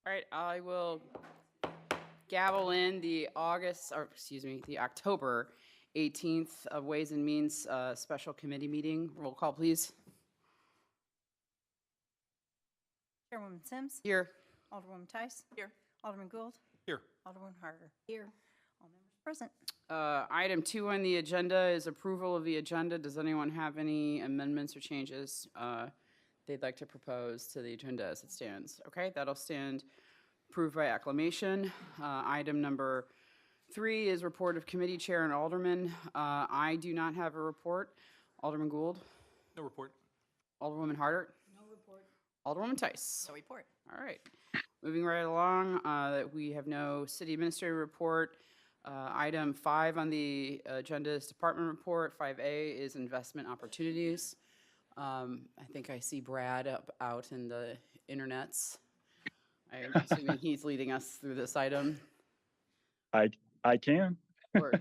All right, I will gavel in the October 18th of Ways and Means Special Committee meeting. Roll call, please. Chairwoman Sims. Here. Alderwoman Tice. Here. Alderman Gould. Here. Alderwoman Harder. Here. All members present. Item 2 on the agenda is approval of the agenda. Does anyone have any amendments or changes they'd like to propose to the agenda as it stands? Okay, that'll stand approved by acclamation. Item number 3 is report of committee chair and alderman. I do not have a report. Alderman Gould? No report. Alderwoman Harder? No report. Alderwoman Tice? No report. All right. Moving right along, we have no city administrator report. Item 5 on the agenda is department report. 5A is investment opportunities. I think I see Brad out in the internets. I'm assuming he's leading us through this item. I can. Or,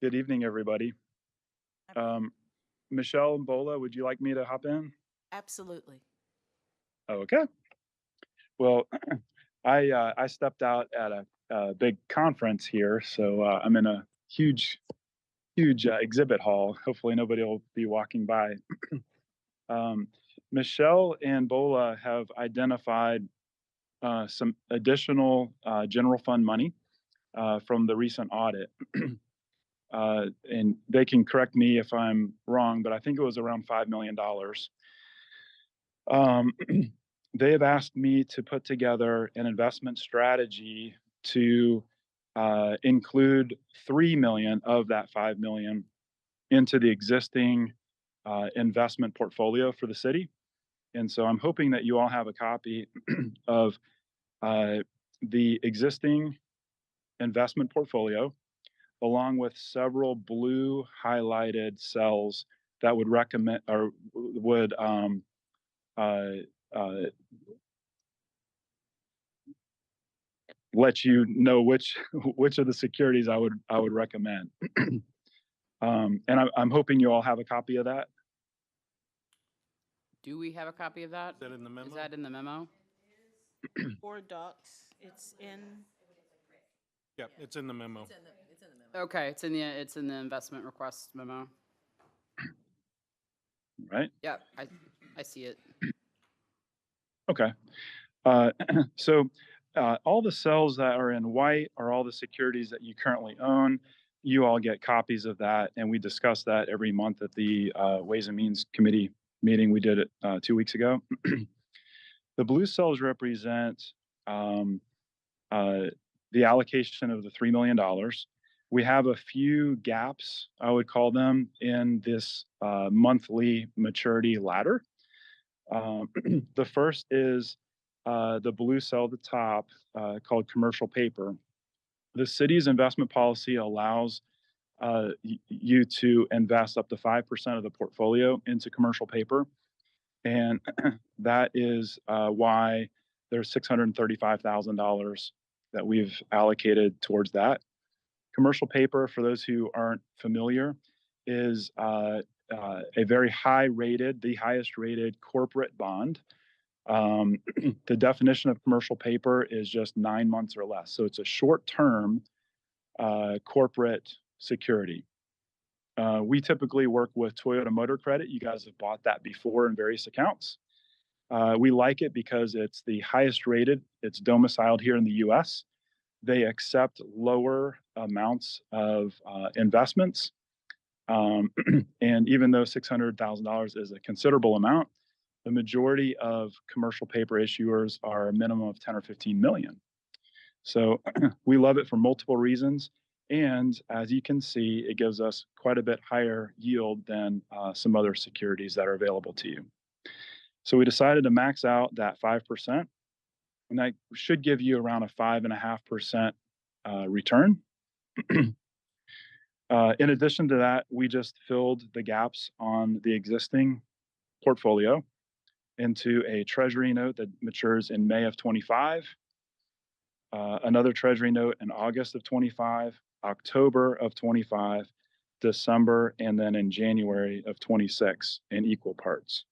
Good evening, everybody. Michelle and Bola, would you like me to hop in? Absolutely. Okay. Well, I stepped out at a big conference here, so I'm in a huge exhibit hall. Hopefully nobody will be walking by. Michelle and Bola have identified some additional general fund money from the recent audit. And they can correct me if I'm wrong, but I think it was around $5 million. They have asked me to put together an investment strategy to include 3 million of that 5 million into the existing investment portfolio for the city. And so I'm hoping that you all have a copy of the existing investment portfolio, along with several blue highlighted cells that would recommend or would let you know which of the securities I would recommend. And I'm hoping you all have a copy of that. do we have a copy of that? Is that in the memo? Is that in the memo? Board docs, it's in. Yeah, it's in the memo. It's in the memo. Okay, it's in the investment request memo. Right? Yeah, I see it. Okay. So all the cells that are in white are all the securities that you currently own. You all get copies of that, and we discuss that every month at the Ways and Means Committee meeting. We did it 2 weeks ago. The blue cells represent the allocation of the $3 million. We have a few gaps, I would call them, in this monthly maturity ladder. The first is the blue cell at the top called commercial paper. The city's investment policy allows you to invest up to 5% of the portfolio into commercial paper. And that is why there's $635,000 that we've allocated towards that. Commercial paper, for those who aren't familiar, is a very the highest rated corporate bond. The definition of commercial paper is just 9 months or less. So it's a short-term corporate security. We typically work with Toyota Motor Credit. You guys have bought that before in various accounts. We like it because it's the highest rated. It's domiciled here in the US. They accept lower amounts of investments. And even though $600,000 is a considerable amount, the majority of commercial paper issuers are a minimum of 10 or 15 million. So we love it for multiple reasons. And as you can see, it gives us quite a bit higher yield than some other securities that are available to you. So we decided to max out that 5%, and that should give you around a 5.5% return. In addition to that, we just filled the gaps on the existing portfolio into a treasury note that matures in May of 25, another treasury note in August of 25, October of 25, December, and then in January of 26 in equal parts.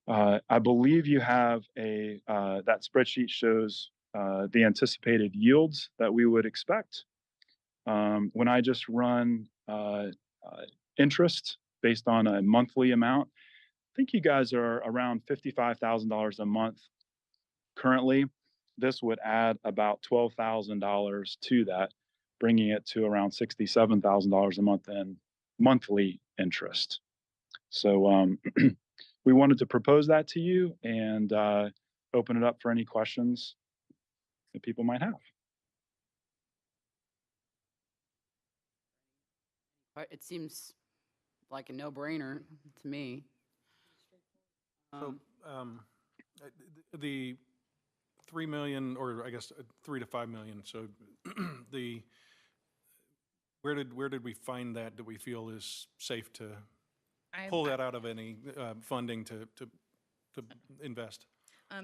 I believe you have that spreadsheet shows the anticipated yields that we would expect. When I just run interest based on a monthly amount, I think you guys are around $55,000 a month currently. This would add about $12,000 to that, bringing it to around $67,000 a month in monthly interest. So we wanted to propose that to you and open it up for any questions that people might have. But it seems like a no-brainer to me. So, the 3 million, or I guess 3 to 5 million, so the, where did we find that we feel is safe to pull that out of any funding to invest?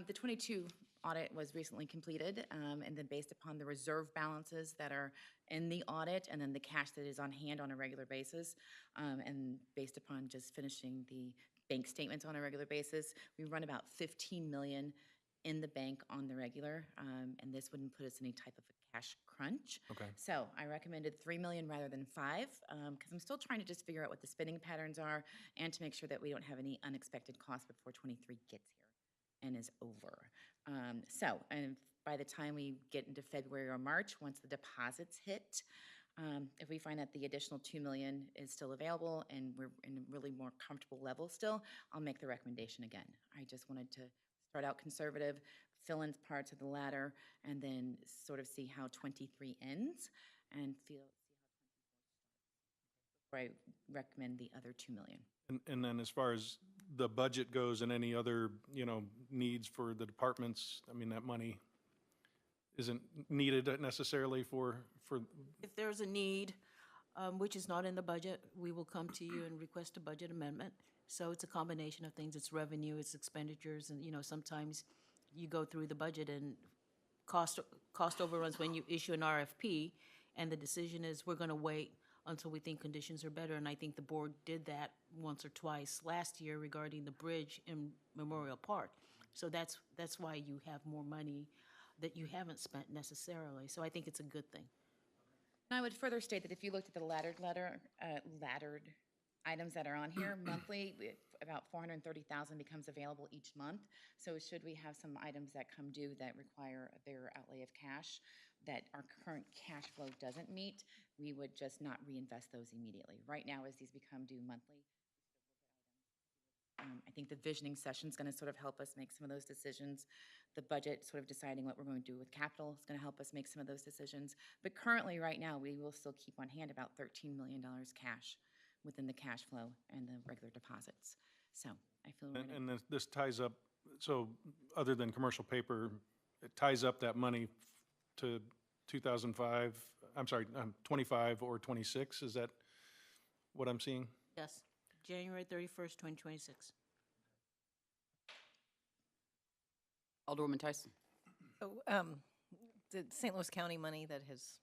The 22 audit was recently completed, and then based upon the reserve balances that are in the audit, and then the cash that is on hand on a regular basis, and based upon just finishing the bank statements on a regular basis, we run about 15 million in the bank on the regular, and this wouldn't put us in any type of a cash crunch. Okay. So I recommended 3 million rather than 5, because I'm still trying to just figure out what the spending patterns are and to make sure that we don't have any unexpected costs before 23 gets here and is over. And by the time we get into February or March, once the deposits hit, if we find that the additional 2 million is still available and we're in a really more comfortable level still, I'll make the recommendation again. I just wanted to start out conservative, fill in parts of the ladder, and then sort of see how 23 ends and feel before I recommend the other 2 million. And then as far as the budget goes and any other, needs for the departments, I mean, that money isn't needed necessarily for, If there's a need, which is not in the budget, we will come to you and request a budget amendment. So it's a combination of things. It's revenue, it's expenditures, and, sometimes you go through the budget and cost overruns when you issue an RFP, and the decision is, we're gonna wait until we think conditions are better. And I think the board did that once or twice last year regarding the bridge in Memorial Park. So that's why you have more money that you haven't spent necessarily. So I think it's a good thing. And I would further state that if you looked at the laddered items that are on here monthly, about 430,000 becomes available each month. So should we have some items that come due that require a bigger outlay of cash that our current cash flow doesn't meet, we would just not reinvest those immediately. Right now, as these become due monthly, I think the visioning session is going to sort of help us make some of those decisions. The budget, sort of deciding what we're going to do with capital, is going to help us make some of those decisions. But currently, right now, we will still keep on hand about $13 million cash within the cash flow and the regular deposits. So I feel we're and this ties up, so other than commercial paper, it ties up that money to 25 or 26, is that what I'm seeing? Yes, January 31st, 2026. Alderwoman Tyson. So, the St. Louis County money that is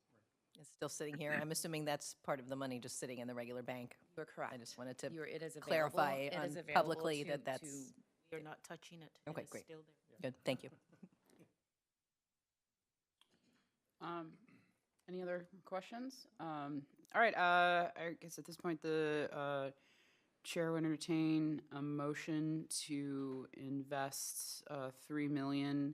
still sitting here, I'm assuming that's part of the money just sitting in the regular bank. You're correct. I just wanted to It is available. clarify It is available publicly to- that that's, You're not touching it. Okay, It is great. still there. good, thank you. Any other questions? All right, I guess at this point, the chair would entertain a motion to invest $3 million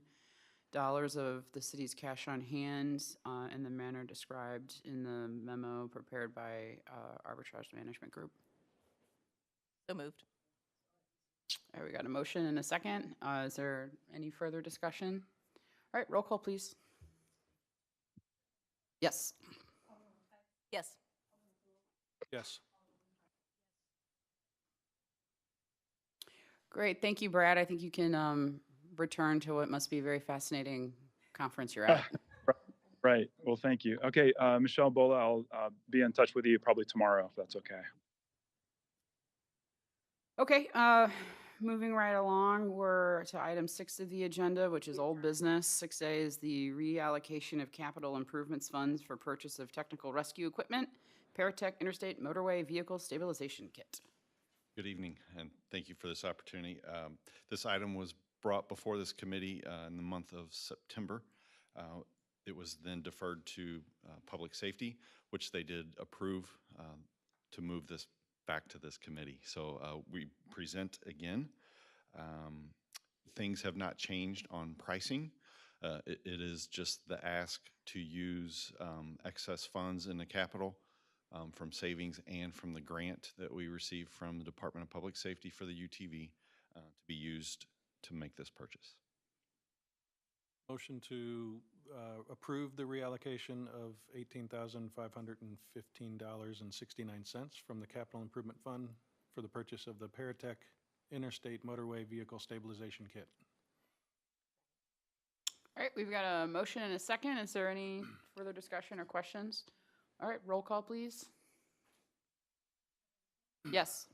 of the city's cash on hand in the manner described in the memo prepared by Arbitrage Management Group. So moved. All right, we got a motion and a second. Is there any further discussion? All right, roll call, please. Yes. Yes. Yes. Great, thank you, Brad. I think you can return to what must be a very fascinating conference you're at. Right. Well, thank you. Okay, Michelle Bola, I'll be in touch with you probably tomorrow, if that's okay. Okay, moving right along, we're to item 6 of the agenda, which is old business. 6A is the reallocation of capital improvements funds for purchase of technical rescue equipment, Paratech Interstate Motorway Vehicle Stabilization Kit. Good evening, and thank you for this opportunity. This item was brought before this committee in the month of September. It was then deferred to Public Safety, which they did approve to move this back to this committee. So we present again. Things have not changed on pricing. It is just the ask to use excess funds in the capital from savings and from the grant that we received from the Department of Public Safety for the UTV to be used to make this purchase. Motion to approve the reallocation of $18,515.69 from the Capital Improvement Fund for the purchase of the Paratech Interstate Motorway Vehicle Stabilization Kit. All right, we've got a motion and a second. Is there any further discussion or questions? All right, roll call, please. Yes.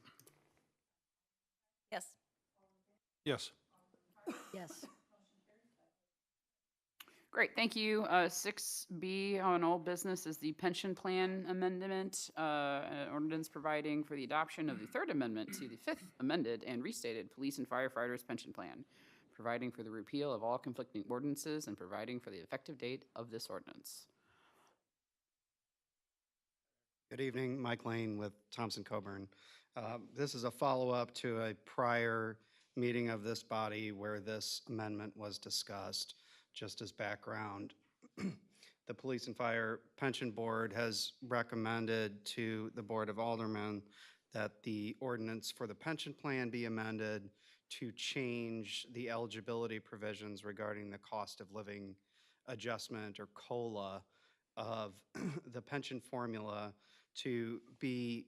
Yes. Yes. Yes. Great, thank you. 6B on old business is the pension plan amendment, an ordinance providing for the adoption of the third amendment to the fifth amended and restated police and firefighters pension plan, providing for the repeal of all conflicting ordinances and providing for the effective date of this ordinance. Good evening, Mike Lane with Thompson Coburn. This is a follow-up to a prior meeting of this body where this amendment was discussed. Just as background, the Police and Fire Pension Board has recommended to the Board of Aldermen that the ordinance for the pension plan be amended to change the eligibility provisions regarding the cost of living adjustment or COLA of the pension formula to be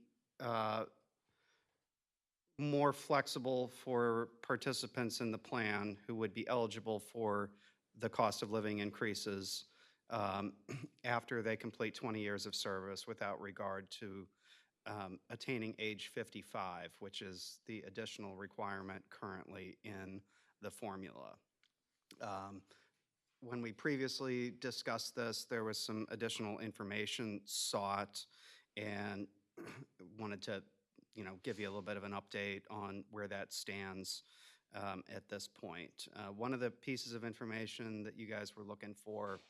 more flexible for participants in the plan who would be eligible for the cost of living increases after they complete 20 years of service without regard to attaining age 55, which is the additional requirement currently in the formula. When we previously discussed this, there was some additional information sought, and wanted to, give you a little bit of an update on where that stands at this point. One of the pieces of information that you guys were looking for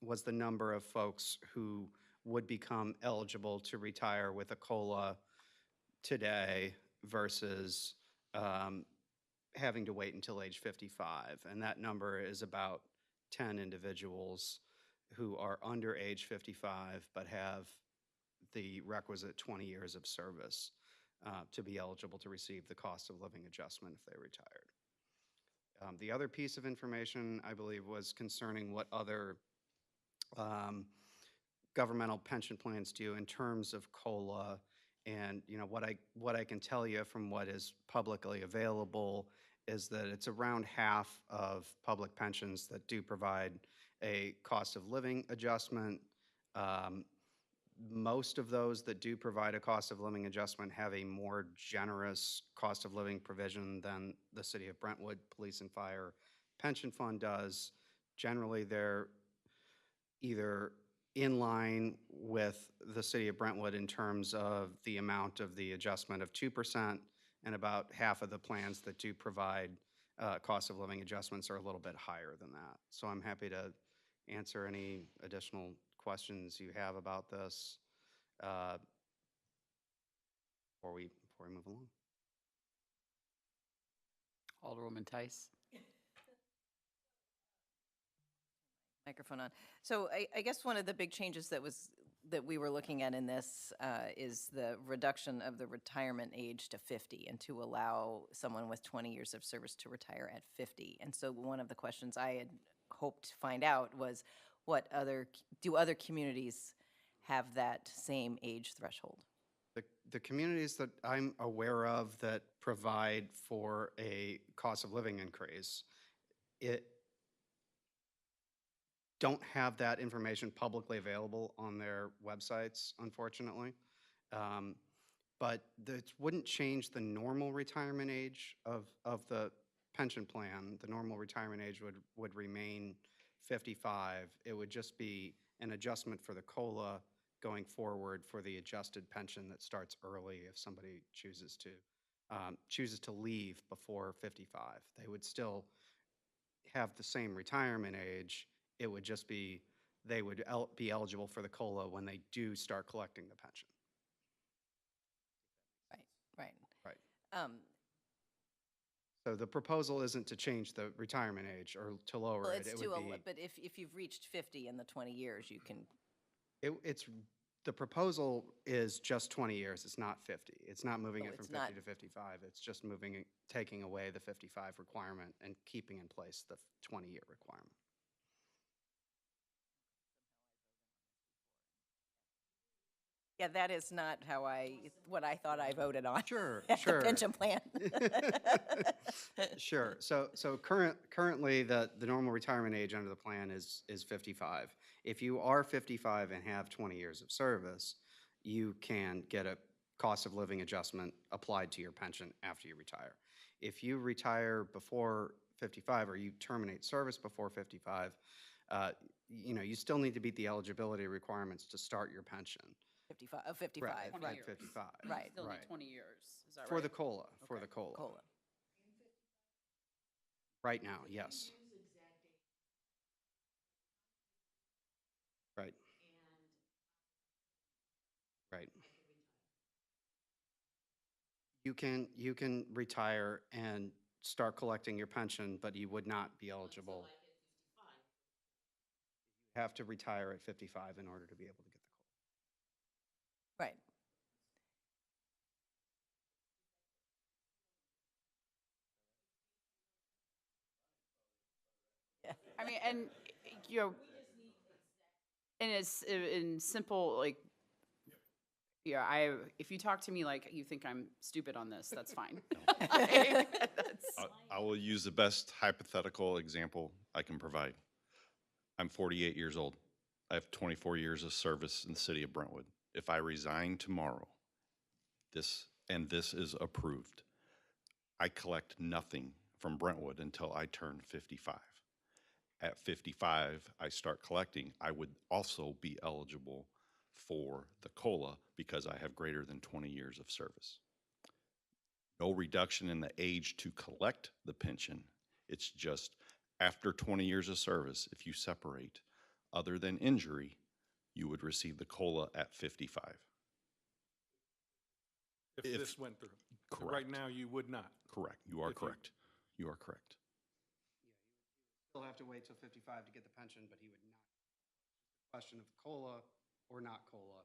was the number of folks who would become eligible to retire with a COLA today versus having to wait until age 55. And that number is about 10 individuals who are under age 55 but have the requisite 20 years of service to be eligible to receive the cost of living adjustment if they retired. The other piece of information, I believe, was concerning what other governmental pension plans do in terms of COLA. And what I can tell you from what is publicly available is that it's around half of public pensions that do provide a cost of living adjustment. Most of those that do provide a cost of living adjustment have a more generous cost of living provision than the City of Brentwood Police and Fire Pension Fund does. Generally, they're either in line with the City of Brentwood in terms of the amount of the adjustment of 2%, and about half of the plans that do provide cost of living adjustments are a little bit higher than that. So I'm happy to answer any additional questions you have about this before we move along. Alderwoman Tice. Microphone on. So I guess one of the big changes that we were looking at in this is the reduction of the retirement age to 50 and to allow someone with 20 years of service to retire at 50. And so one of the questions I had hoped to find out was do other communities have that same age threshold? The communities that I'm aware of that provide for a cost of living increase, don't have that information publicly available on their websites, unfortunately. But it wouldn't change the normal retirement age of the pension plan. The normal retirement age would remain 55. It would just be an adjustment for the COLA going forward for the adjusted pension that starts early if somebody chooses to chooses to leave before 55, they would still have the same retirement age. It would just be, they would be eligible for the COLA when they do start collecting the pension. Right. Right. Um, So the proposal isn't to change the retirement age or to lower Well, it. it's It too, would be, but if you've reached 50 in the 20 years, you can, it's, the proposal is just 20 years. It's not 50. It's not moving Oh, it from it's not- 50 to 55. It's just moving it, taking away the 55 requirement and keeping in place the 20-year requirement. yeah, that is not what I thought I voted on. Sure, at sure. The pension plan. Sure. So currently, the normal retirement age under the plan is 55. If you are 55 and have 20 years of service, you can get a cost of living adjustment applied to your pension after you retire. If you retire before 55 or you terminate service before 55, you still need to meet the eligibility requirements to start your pension. 55, Right, right. at 55. Right. Still need Right. 20 years, is that right? For the COLA, for Okay. the COLA. COLA. Right now, yes. Right. Right. You can retire and start collecting your pension, but you would not be eligible. You have to retire at 55 in order to be able to get the COLA. Right. Yeah. I mean, and, you know, and it's in simple, like, yeah, if you talk to me like you think I'm stupid on this, that's fine. I will use the best hypothetical example I can provide. I'm 48 years old. I have 24 years of service in the city of Brentwood. If I resign tomorrow, this is approved, I collect nothing from Brentwood until I turn 55. At 55, I start collecting. I would also be eligible for the COLA because I have greater than 20 years of service. No reduction in the age to collect the pension. It's just after 20 years of service, if you separate, other than injury, you would receive the COLA at 55. If this went through. Correct. Right now, you would not. Correct. You are If you- correct. You are correct. Still have to wait till 55 to get the pension, but he would not. Question of COLA or not COLA.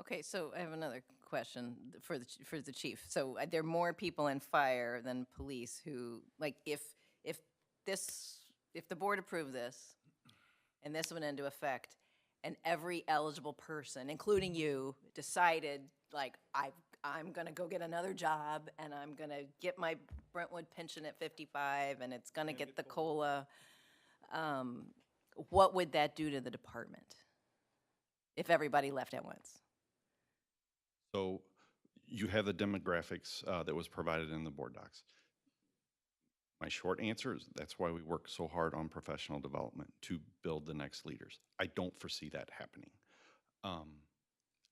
Okay, so I have another question for the chief. So there are more people in fire than police who, like, if the board approved this and this went into effect and every eligible person, including you, decided, like, I'm gonna go get another job and I'm gonna get my Brentwood pension at 55 and it's gonna get the COLA, what would that do to the department if everybody left at once? So you have the demographics that was provided in the board docs. My short answer is that's why we work so hard on professional development to build the next leaders. I don't foresee that happening.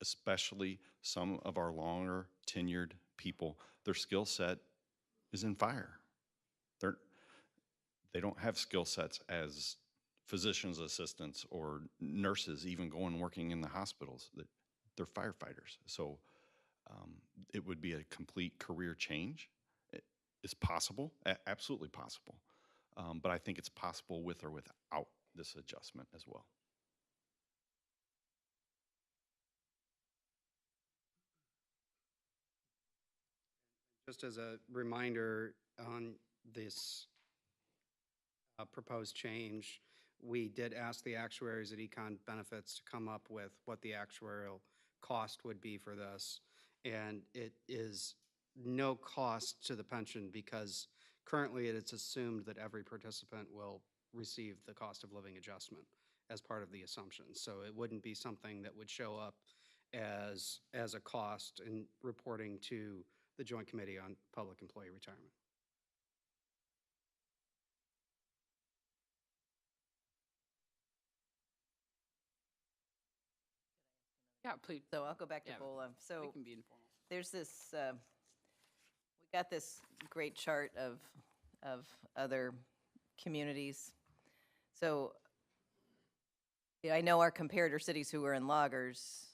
Especially some of our longer tenured people, their skill set is in fire. They don't have skill sets as physician's assistants or nurses, even going working in the hospitals. They're firefighters. So it would be a complete career change. It's possible, absolutely possible. But I think it's possible with or without this adjustment as well. Just as a reminder on this proposed change, we did ask the actuaries at Econ Benefits to come up with what the actuarial cost would be for this. And it is no cost to the pension because currently it's assumed that every participant will receive the cost of living adjustment as part of the assumption. So it wouldn't be something that would show up as a cost in reporting to the Joint Committee on Public Employee Retirement. Yeah, please, So I'll go back to Yeah, COLA. we So can be informal. there's this, we got this great chart of other communities. So yeah, I know our comparator cities who are in loggers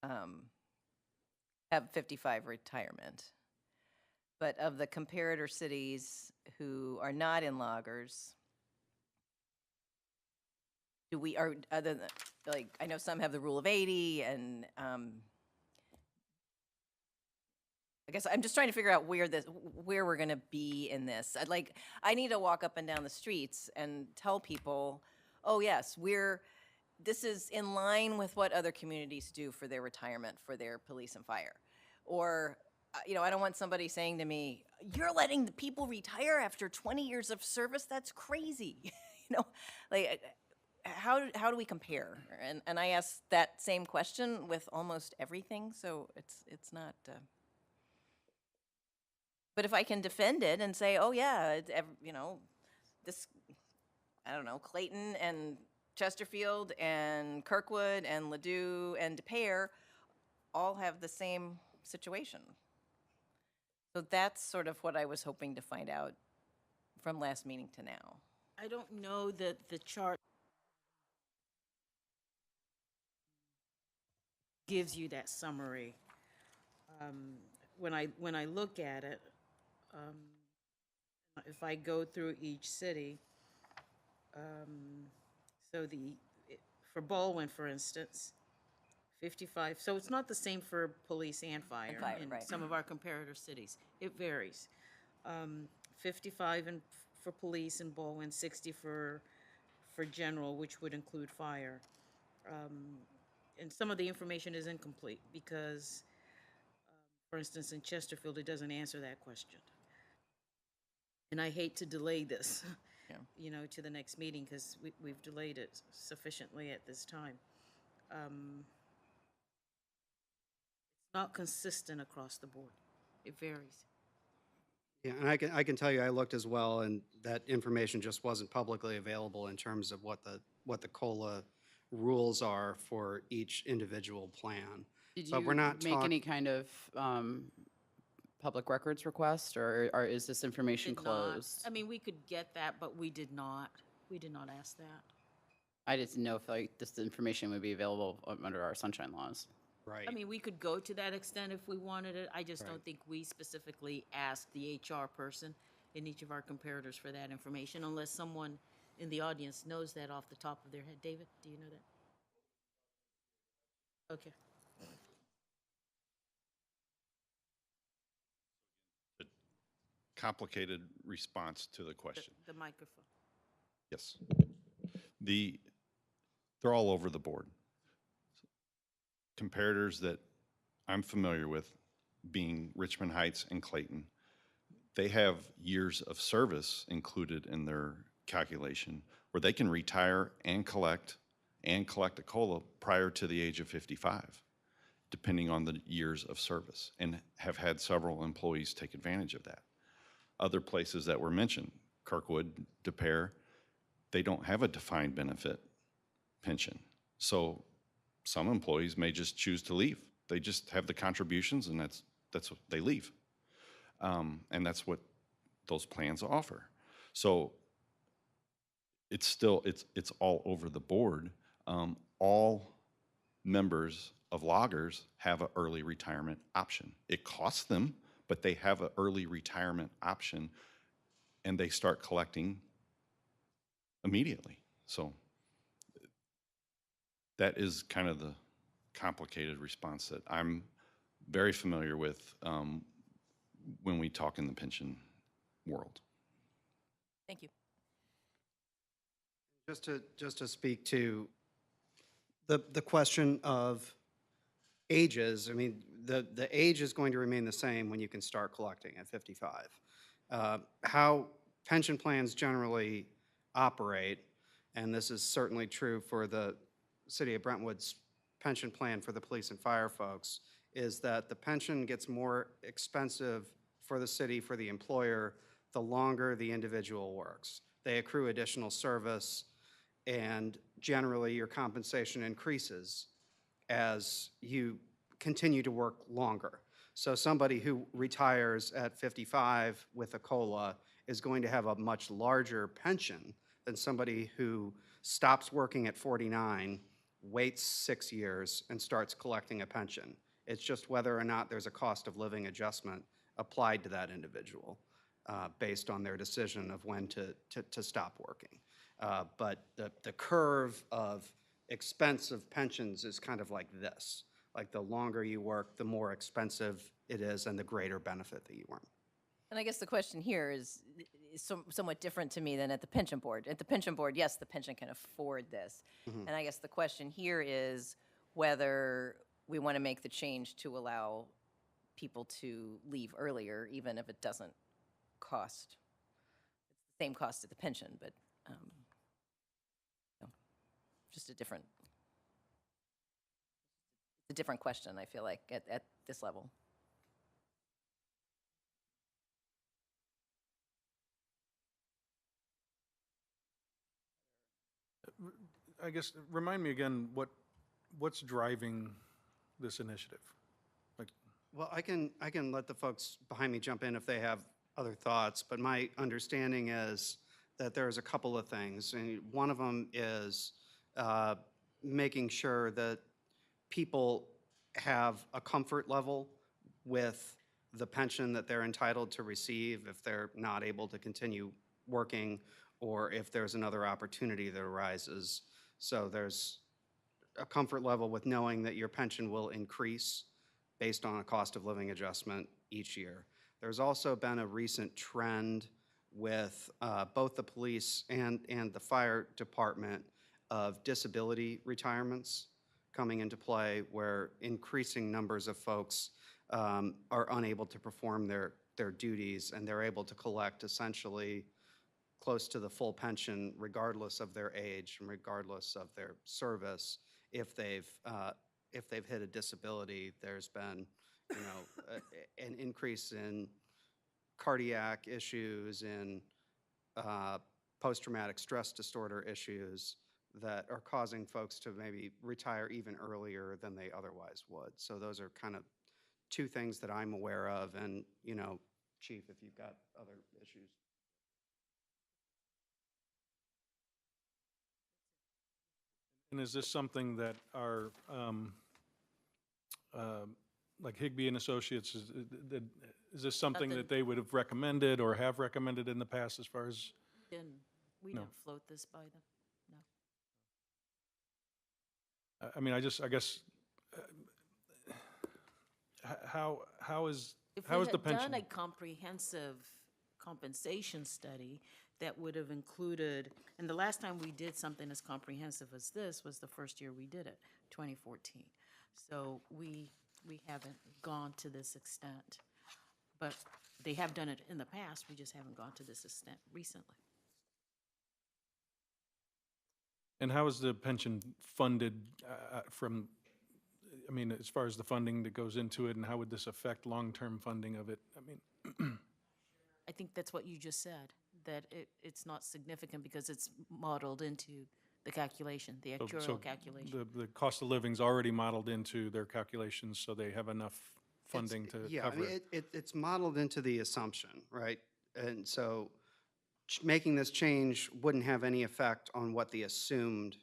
have 55 retirement. But of the comparator cities who are not in loggers, do we, are, other than, like, I know some have the rule of 80, and I guess I'm just trying to figure out where we're gonna be in this. I need to walk up and down the streets and tell people, oh yes, this is in line with what other communities do for their retirement, for their police and fire. Or, I don't want somebody saying to me, you're letting the people retire after 20 years of service? That's crazy. How do we compare? And I ask that same question with almost everything, so it's not, but if I can defend it and say, oh yeah, this, I don't know, Clayton and Chesterfield and Kirkwood and Ladue and De Pere all have the same situation. So that's sort of what I was hoping to find out from last meeting to now. I don't know that the chart gives you that summary. When I look at it, if I go through each city, for Baldwin, for instance, 55, so it's not the same for police and fire in right. some of our comparator cities. It varies. 55 for police in Baldwin, 60 for general, which would include fire. And some of the information is incomplete because, for instance, in Chesterfield, it doesn't answer that question. And I hate to delay this, to the next meeting, because we've delayed it sufficiently at this time. It's not consistent across the board. It varies. Yeah, and I can tell you, I looked as well, and that information just wasn't publicly available in terms of what the COLA rules are for each individual plan. Did But you we're not make talk- any kind of public records request, or is this information Did not. closed? I mean, we could get that, but we did not. We did not ask that. I just didn't know if this information would be available under our sunshine laws. Right. I mean, we could go to that extent if we wanted it. I just Right. don't think we specifically asked the HR person in each of our comparators for that information, unless someone in the audience knows that off the top of their head. David, do you know that? Okay. Complicated response to the question. The microphone. Yes. They're all over the board. Comparators that I'm familiar with being Richmond Heights and Clayton, they have years of service included in their calculation where they can retire and collect a COLA prior to the age of 55, depending on the years of service, and have had several employees take advantage of that. Other places that were mentioned, Kirkwood, De Pere, they don't have a defined benefit pension. So some employees may just choose to leave. They just have the contributions, and that's what they leave. And that's what those plans offer. So it's all over the board. All members of loggers have an early retirement option. It costs them, but they have an early retirement option, and they start collecting immediately. So that is kind of the complicated response that I'm very familiar with when we talk in the pension world. Thank you. Just to speak to the question of ages, I mean, the age is going to remain the same when you can start collecting at 55. How pension plans generally operate, and this is certainly true for the City of Brentwood's pension plan for the police and fire folks, is that the pension gets more expensive for the city, for the employer, the longer the individual works. They accrue additional service, and generally your compensation increases as you continue to work longer. So somebody who retires at 55 with a COLA is going to have a much larger pension than somebody who stops working at 49, waits 6 years, and starts collecting a pension. It's just whether or not there's a cost of living adjustment applied to that individual based on their decision of when to stop working. But the curve of expense of pensions is kind of like this. Like the longer you work, the more expensive it is and the greater benefit that you earn. And I guess the question here is somewhat different to me than at the pension board. At the pension board, yes, the pension can afford this. And I guess the question here is whether we want to make the change to allow people to leave earlier, even if it doesn't cost, it's the same cost as the pension, but you know, just a different question, I feel like, at this level. I guess, remind me again, what's driving this initiative? Like, Well, I can let the folks behind me jump in if they have other thoughts, but my understanding is that there's a couple of things. And one of them is making sure that people have a comfort level with the pension that they're entitled to receive if they're not able to continue working or if there's another opportunity that arises. So there's a comfort level with knowing that your pension will increase based on a cost of living adjustment each year. There's also been a recent trend with both the police and the fire department of disability retirements coming into play where increasing numbers of folks are unable to perform their duties and they're able to collect essentially close to the full pension regardless of their age and regardless of their service. If they've hit a disability, there's been, you know, an increase in cardiac issues, in post-traumatic stress disorder issues that are causing folks to maybe retire even earlier than they otherwise would. So those are kind of two things that I'm aware of. And, you know, Chief, if you've got other issues. and is this something that our, like Higbee and Associates, is this something Nothing. that they would have recommended or have recommended in the past as far as? We No. didn't float this by them, no. I mean, I guess, how is If the we had pension? done a comprehensive compensation study that would have included, and the last time we did something as comprehensive as this was the first year we did it, 2014. So we haven't gone to this extent. But they have done it in the past, we just haven't gone to this extent recently. And how is the pension funded from, I mean, as far as the funding that goes into it, and how would this affect long-term funding of it? I mean, I think that's what you just said, that it's not significant because it's modeled into the calculation, the so actuarial calculation. the cost of living's already modeled into their calculations, so they have enough funding to Yeah, cover I mean, it. it's modeled into the assumption, right? And so making this change wouldn't have any effect on what the assumed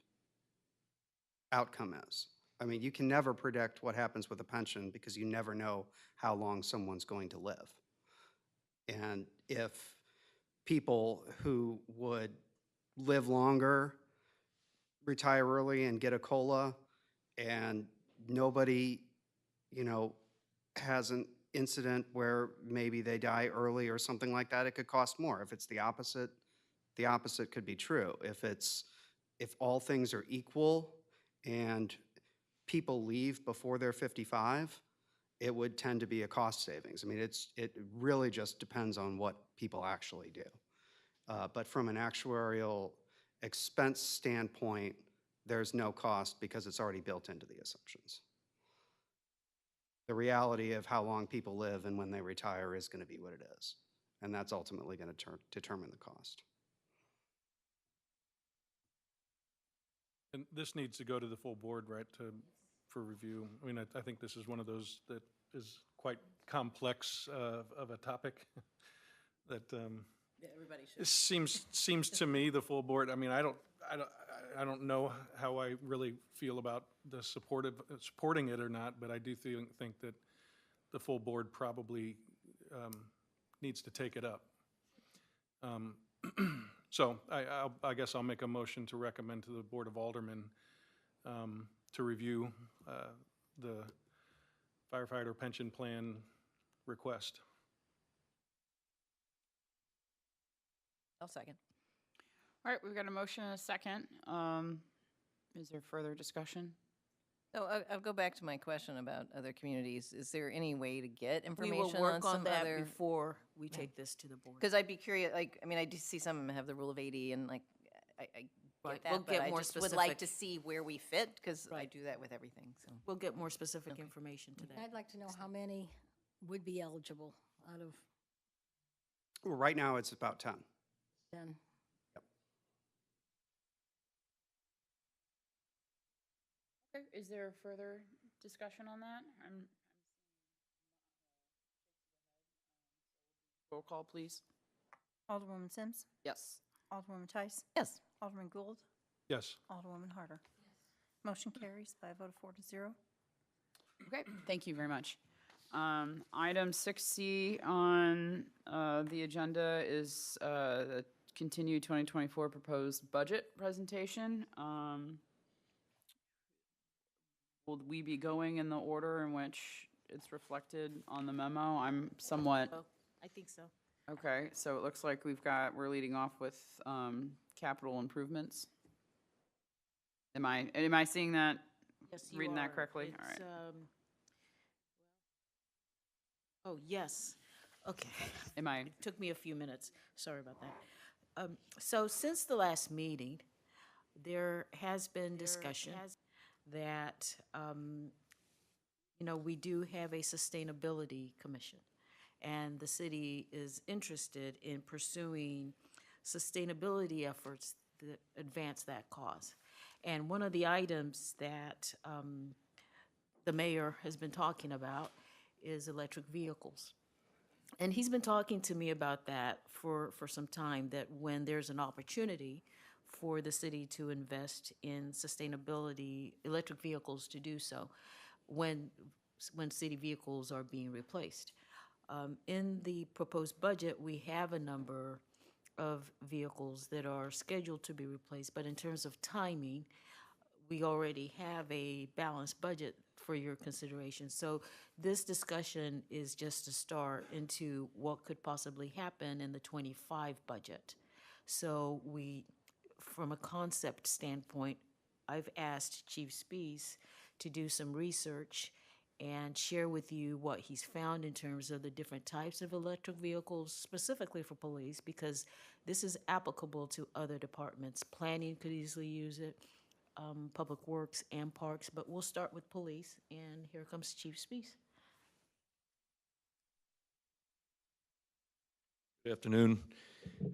outcome is. I mean, you can never predict what happens with a pension because you never know how long someone's going to live. And if people who would live longer, retire early and get a COLA, and nobody, you know, has an incident where maybe they die early or something like that, it could cost more. If it's the opposite could be true. If all things are equal and people leave before they're 55, it would tend to be a cost savings. I mean, it really just depends on what people actually do. But from an actuarial expense standpoint, there's no cost because it's already built into the assumptions. The reality of how long people live and when they retire is going to be what it is. And that's ultimately going to determine the cost. And this needs to go to the full board, right, for review. I mean, I think this is one of those that is quite complex of a topic that Everybody should. it seems to me, the full board, I mean, I don't know how I really feel about the supporting it or not, but I do think that the full board probably needs to take it up. So I guess I'll make a motion to recommend to the Board of Aldermen to review the firefighter pension plan request. I'll second. All right, we've got a motion and a second. Is there further discussion? So I'll go back to my question about other communities. Is there any way to get We information will work on some that other? before we take this to the board. Because I'd be curious, like, I mean, I do see some of them have the rule of 80 and like, I Right, get we'll that, but get I more just would like to specific. see where we fit, because I Right. do that with everything, so. We'll get more specific information to that. I'd like to know how many would be eligible out of Well, right now, it's about 10. 10. Okay, is there further discussion on that? Roll call, please. Alderwoman Sims, Yes. Alderwoman Tice, Yes. Alderman Gould, Yes. Alderwoman Harder. Motion carries by a vote of 4-0. Okay, thank you very much. Item 6C on the agenda is the continued 2024 proposed budget presentation. Will we be going in the order in which it's reflected on the memo? I'm somewhat, Oh, I think so. okay, so it looks like we're leading off with capital improvements. Am I seeing that? Yes, you Reading that are. correctly? All It's, right. Oh, yes. Okay. Am I? It took me a few minutes. Sorry about that. So since the last meeting, there has been discussion that, we do have a sustainability commission. And the city is interested in pursuing sustainability efforts that advance that cause. And one of the items that the mayor has been talking about is electric vehicles. And he's been talking to me about that for some time, that when there's an opportunity for the city to invest in sustainability, electric vehicles to do so, when city vehicles are being replaced. In the proposed budget, we have a number of vehicles that are scheduled to be replaced, but in terms of timing, we already have a balanced budget for your consideration. So this discussion is just a start into what could possibly happen in the '25 budget. So from a concept standpoint, I've asked Chief Spees to do some research and share with you what he's found in terms of the different types of electric vehicles, specifically for police, because this is applicable to other departments. Planning could easily use it, Public Works and Parks, but we'll start with police, and here comes Chief Spees. Good afternoon.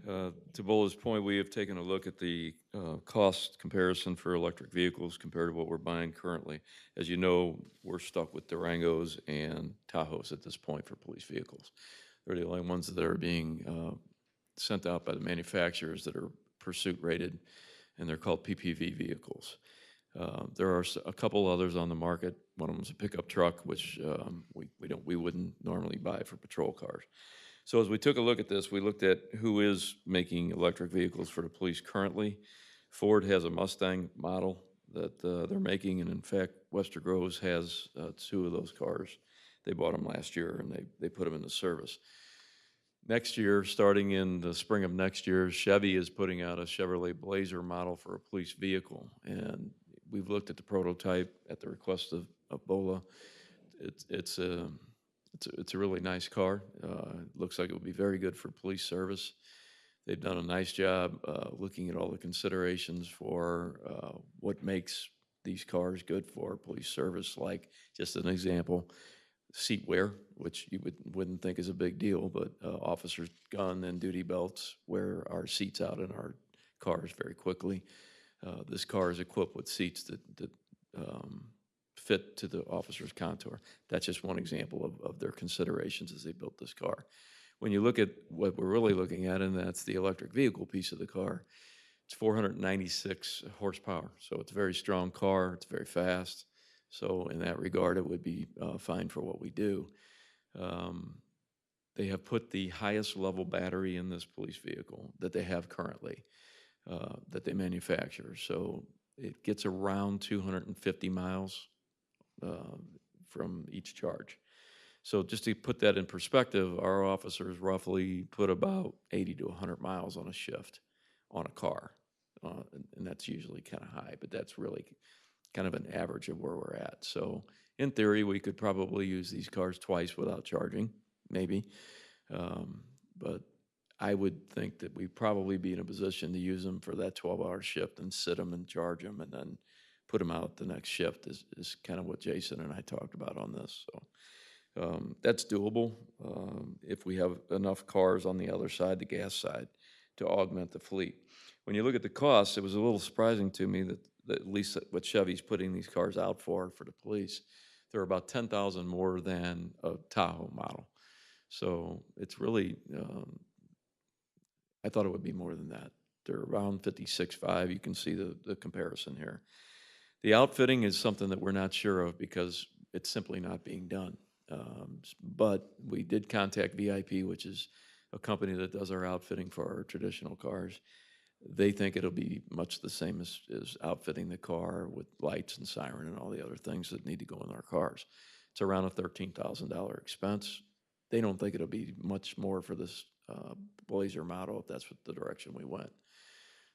To Bola's point, we have taken a look at the cost comparison for electric vehicles compared to what we're buying currently. As you know, we're stuck with Durangos and Tahoes at this point for police vehicles. They're the only ones that are being sent out by the manufacturers that are pursuit rated, and they're called PPV vehicles. There are a couple others on the market. One of them is a pickup truck, which we wouldn't normally buy for patrol cars. So as we took a look at this, we looked at who is making electric vehicles for the police currently. Ford has a Mustang model that they're making, and in fact, Wester Groves has 2 of those cars. They bought them last year, and they put them into service. Next year, starting in the spring of next year, Chevy is putting out a Chevrolet Blazer model for a police vehicle, and we've looked at the prototype at the request of Bola. It's a really nice car. It looks like it would be very good for police service. They've done a nice job looking at all the considerations for what makes these cars good for police service, like, just an example, seat wear, which you wouldn't think is a big deal, but officers' gun and duty belts wear our seats out in our cars very quickly. This car is equipped with seats that fit to the officer's contour. That's just one example of their considerations as they built this car. When you look at what we're really looking at, and that's the electric vehicle piece of the car, it's 496 horsepower. So it's a very strong car. It's very fast. So in that regard, it would be fine for what we do. They have put the highest level battery in this police vehicle that they have currently, that they manufacture. So it gets around 250 miles from each charge. So just to put that in perspective, our officers roughly put about 80 to 100 miles on a shift on a car. And that's usually kind of high, but that's really kind of an average of where we're at. So in theory, we could probably use these cars twice without charging, maybe. But I would think that we'd probably be in a position to use them for that 12-hour shift and sit them and charge them and then put them out the next shift is kind of what Jason and I talked about on this. So that's doable if we have enough cars on the other side, the gas side, to augment the fleet. When you look at the costs, it was a little surprising to me that at least what Chevy's putting these cars out for the police, they're about $10,000 more than a Tahoe model. So it's really, I thought it would be more than that. They're around 56.5. You can see the comparison here. The outfitting is something that we're not sure of because it's simply not being done. But we did contact VIP, which is a company that does our outfitting for our traditional cars. They think it'll be much the same as outfitting the car with lights and siren and all the other things that need to go in our cars. It's around a $13,000 expense. They don't think it'll be much more for this Blazer model if that's what the direction we went.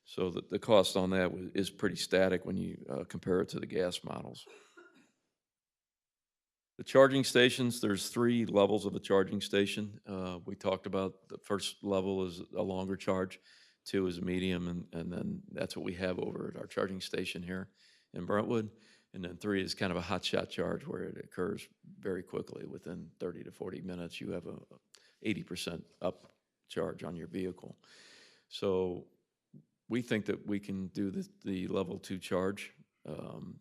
So the cost on that is pretty static when you compare it to the gas models. The charging stations, there's 3 levels of a charging station. We talked about the first level is a longer charge, 2 is a medium, and then that's what we have over at our charging station here in Brentwood. And then 3 is kind of a hot shot charge where it occurs very quickly. Within 30 to 40 minutes, you have a 80% up charge on your vehicle. So we think that we can do the level 2 charge.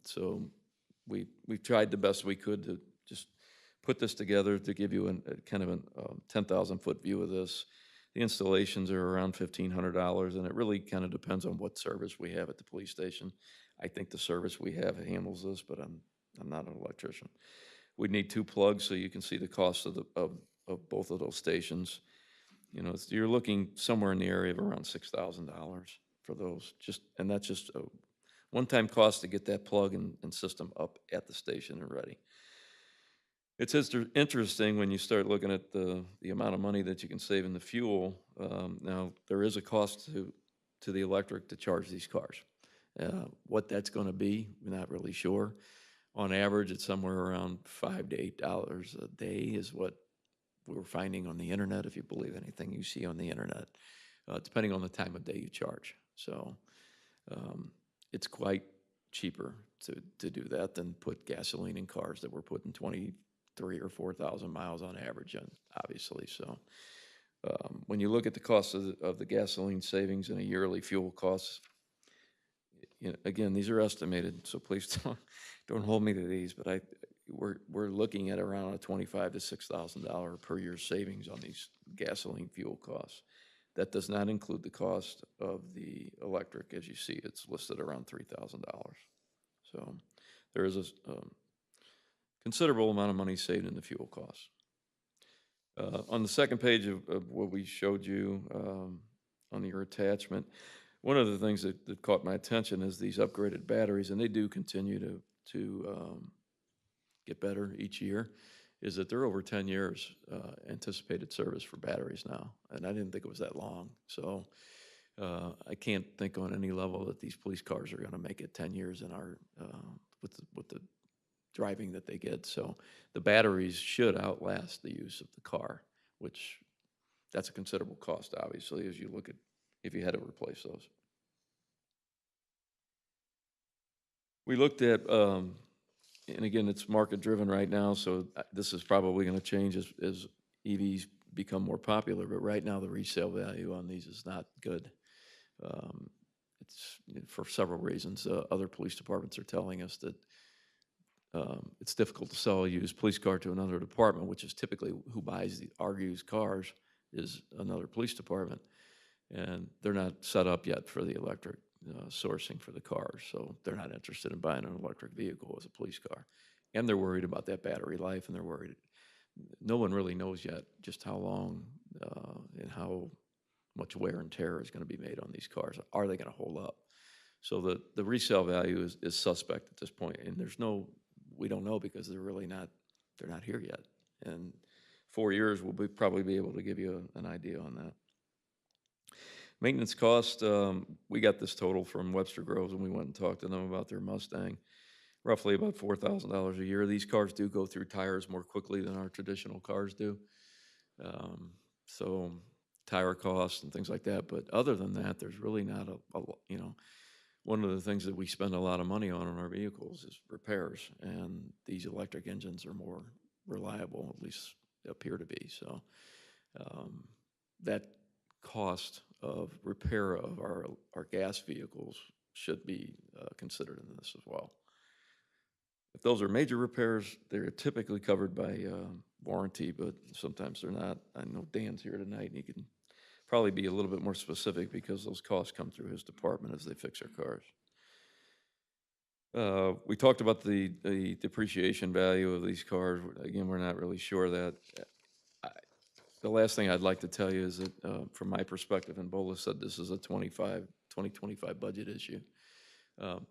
So we've tried the best we could to just put this together to give you a kind of a 10,000 foot view of this. The installations are around $1,500, and it really kind of depends on what service we have at the police station. I think the service we have handles this, but I'm not an electrician. We'd need 2 plugs so you can see the cost of both of those stations. You know, you're looking somewhere in the area of around $6,000 for those. And that's just a one-time cost to get that plug and system up at the station and ready. It's interesting when you start looking at the amount of money that you can save in the fuel. Now, there is a cost to the electric to charge these cars. What that's going to be, we're not really sure. On average, it's somewhere around $5 to $8 a day is what we're finding on the internet, if you believe anything you see on the internet, depending on the time of day you charge. So it's quite cheaper to do that than put gasoline in cars that we're putting 23 or 4,000 miles on average in, obviously. So when you look at the cost of the gasoline savings and a yearly fuel costs, you know, again, these are estimated, so please don't hold me to these, but we're looking at around a $25,000 to $6,000 per year savings on these gasoline fuel costs. That does not include the cost of the electric. As you see, it's listed around $3,000. So there is a considerable amount of money saved in the fuel costs. On the second page of what we showed you on your attachment, one of the things that caught my attention is these upgraded batteries, and they do continue to get better each year, is that they're over 10 years anticipated service for batteries now, and I didn't think it was that long. So I can't think on any level that these police cars are going to make it 10 years in our with the driving that they get. So the batteries should outlast the use of the car, which that's a considerable cost, obviously, as you look at if you had to replace those. We looked at, and again, it's market driven right now, so this is probably going to change as EVs become more popular, but right now the resale value on these is not good. It's for several reasons. Other police departments are telling us that it's difficult to sell a used police car to another department, which is typically who buys our used cars is another police department. And they're not set up yet for the electric sourcing for the cars, so they're not interested in buying an electric vehicle as a police car. And they're worried about that battery life, and they're worried. No one really knows yet just how long and how much wear and tear is going to be made on these cars. Are they going to hold up? So the resale value is suspect at this point, and we don't know because they're not here yet. And 4 years, we'll probably be able to give you an idea on that. Maintenance cost, we got this total from Webster Groves when we went and talked to them about their Mustang. Roughly about $4,000 a year. These cars do go through tires more quickly than our traditional cars do. So tire costs and things like that. But other than that, there's really not one of the things that we spend a lot of money on our vehicles is repairs. And these electric engines are more reliable, at least appear to be. So that cost of repair of our gas vehicles should be considered in this as well. If those are major repairs, they're typically covered by warranty, but sometimes they're not. I know Dan's here tonight, and he can probably be a little bit more specific because those costs come through his department as they fix our cars. We talked about the depreciation value of these cars. Again, we're not really sure of that. The last thing I'd like to tell you is that from my perspective, and Bola said this is a 2025 budget issue.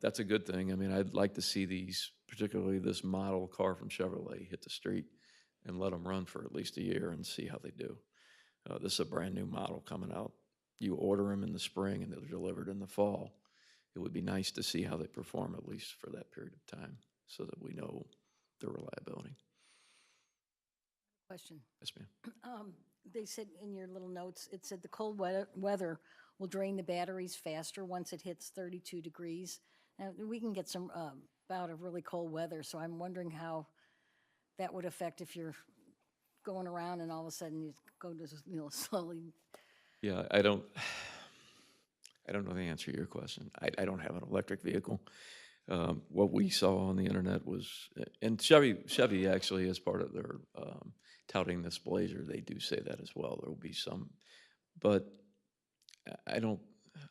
That's a good thing. I mean, I'd like to see these, particularly this model car from Chevrolet, hit the street and let them run for at least a year and see how they do. This is a brand new model coming out. You order them in the spring and they're delivered in the fall. It would be nice to see how they perform at least for that period of time so that we know their reliability. Question. Yes, ma'am. They said in your little notes, it said the cold weather will drain the batteries faster once it hits 32 degrees. Now, we can get some bout of really cold weather, so I'm wondering how that would affect if you're going around and all of a sudden you go to, slowly. Yeah, I don't know the answer to your question. I don't have an electric vehicle. What we saw on the internet was, and Chevy actually, as part of their touting this Blazer, they do say that as well. There will be some, but I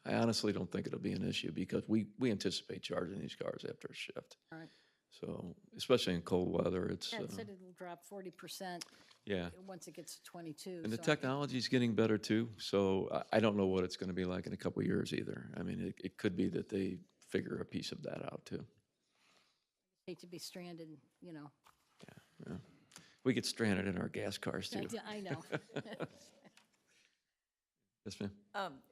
honestly don't think it'll be an issue because we anticipate charging these cars after a shift. All right. So, especially in cold weather, it's. Yeah, it said it'll drop 40%. Yeah. Once it gets to 22. And the so technology's getting better too, so I don't know what it's gonna be like in a couple of years either. I mean, it could be that they figure a piece of that out too. Hate to be stranded, Yeah. We get stranded in our gas cars too. I know. Yes, ma'am.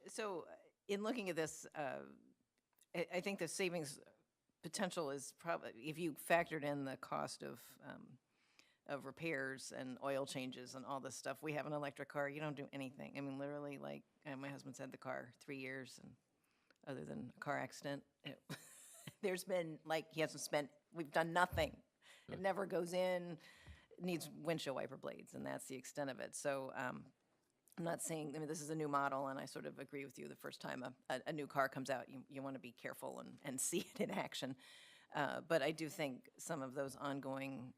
So in looking at this, I think the savings potential is probably, if you factored in the cost of repairs and oil changes and all this stuff, we have an electric car, you don't do anything. I mean, literally, like my husband's had the car 3 years, and other than a car accident, there's been, he hasn't spent, we've done nothing. It never goes in, needs windshield wiper blades, and that's the extent of it. So I'm not saying, I mean, this is a new model, and I sort of agree with you. The first time a new car comes out, you want to be careful and see it in action. But I do think some of those ongoing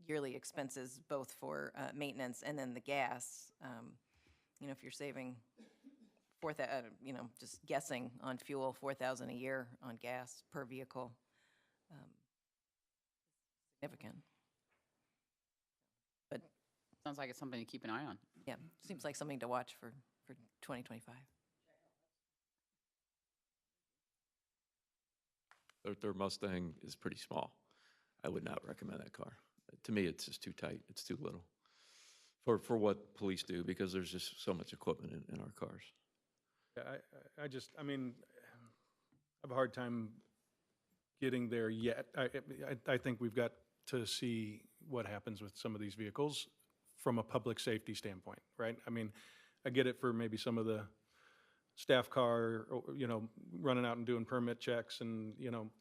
yearly expenses, both for maintenance and then the gas, if you're saving just guessing on fuel, $4,000 a year on gas per vehicle, significant. But Sounds like it's something to keep an eye on. yeah, seems like something to watch for 2025. Their Mustang is pretty small. I would not recommend that car. To me, it's just too tight. It's too little for what police do because there's just so much equipment in our cars. Yeah, I mean, I have a hard time getting there yet. I think we've got to see what happens with some of these vehicles from a public safety standpoint, right? I mean, I get it for maybe some of the staff car, running out and doing permit checks and,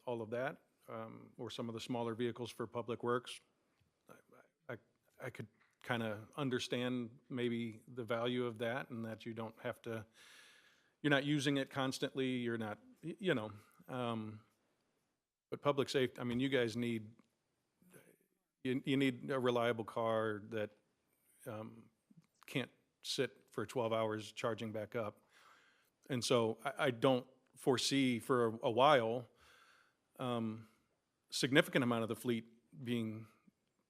all of that, or some of the smaller vehicles for public works. I could kind of understand maybe the value of that and that you don't have to, you're not using it constantly, you're not, But public safety, I mean, you guys need, you need a reliable car that can't sit for 12 hours charging back up. And so I don't foresee for a while significant amount of the fleet being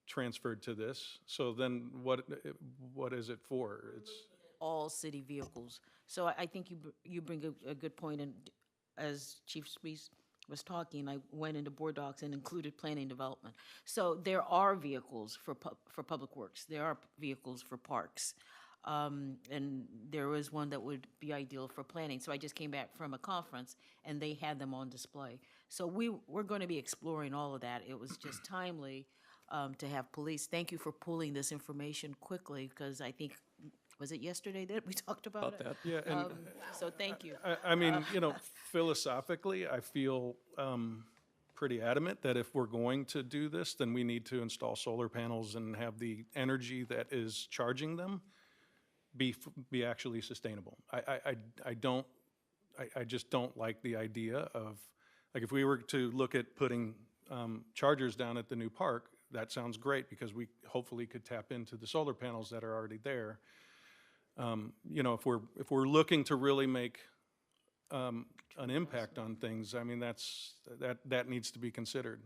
transferred to this. So then what is it for? It's All city vehicles. So I think you bring a good point, and as Chief Spees was talking, I went into board docs and included planning development. So there are vehicles for public works, there are vehicles for parks. And there is one that would be ideal for planning. So I just came back from a conference and they had them on display. So we're going to be exploring all of that. It was just timely to have police. Thank you for pulling this information quickly, because I think, was it yesterday that we talked about it? About that. Yeah, and So thank you. I mean, you know, philosophically, I feel pretty adamant that if we're going to do this, then we need to install solar panels and have the energy that is charging them be actually sustainable. I just don't like the idea of, like, if we were to look at putting chargers down at the new park, that sounds great because we hopefully could tap into the solar panels that are already there. You know, if we're looking to really make an impact on things, I mean, that needs to be considered.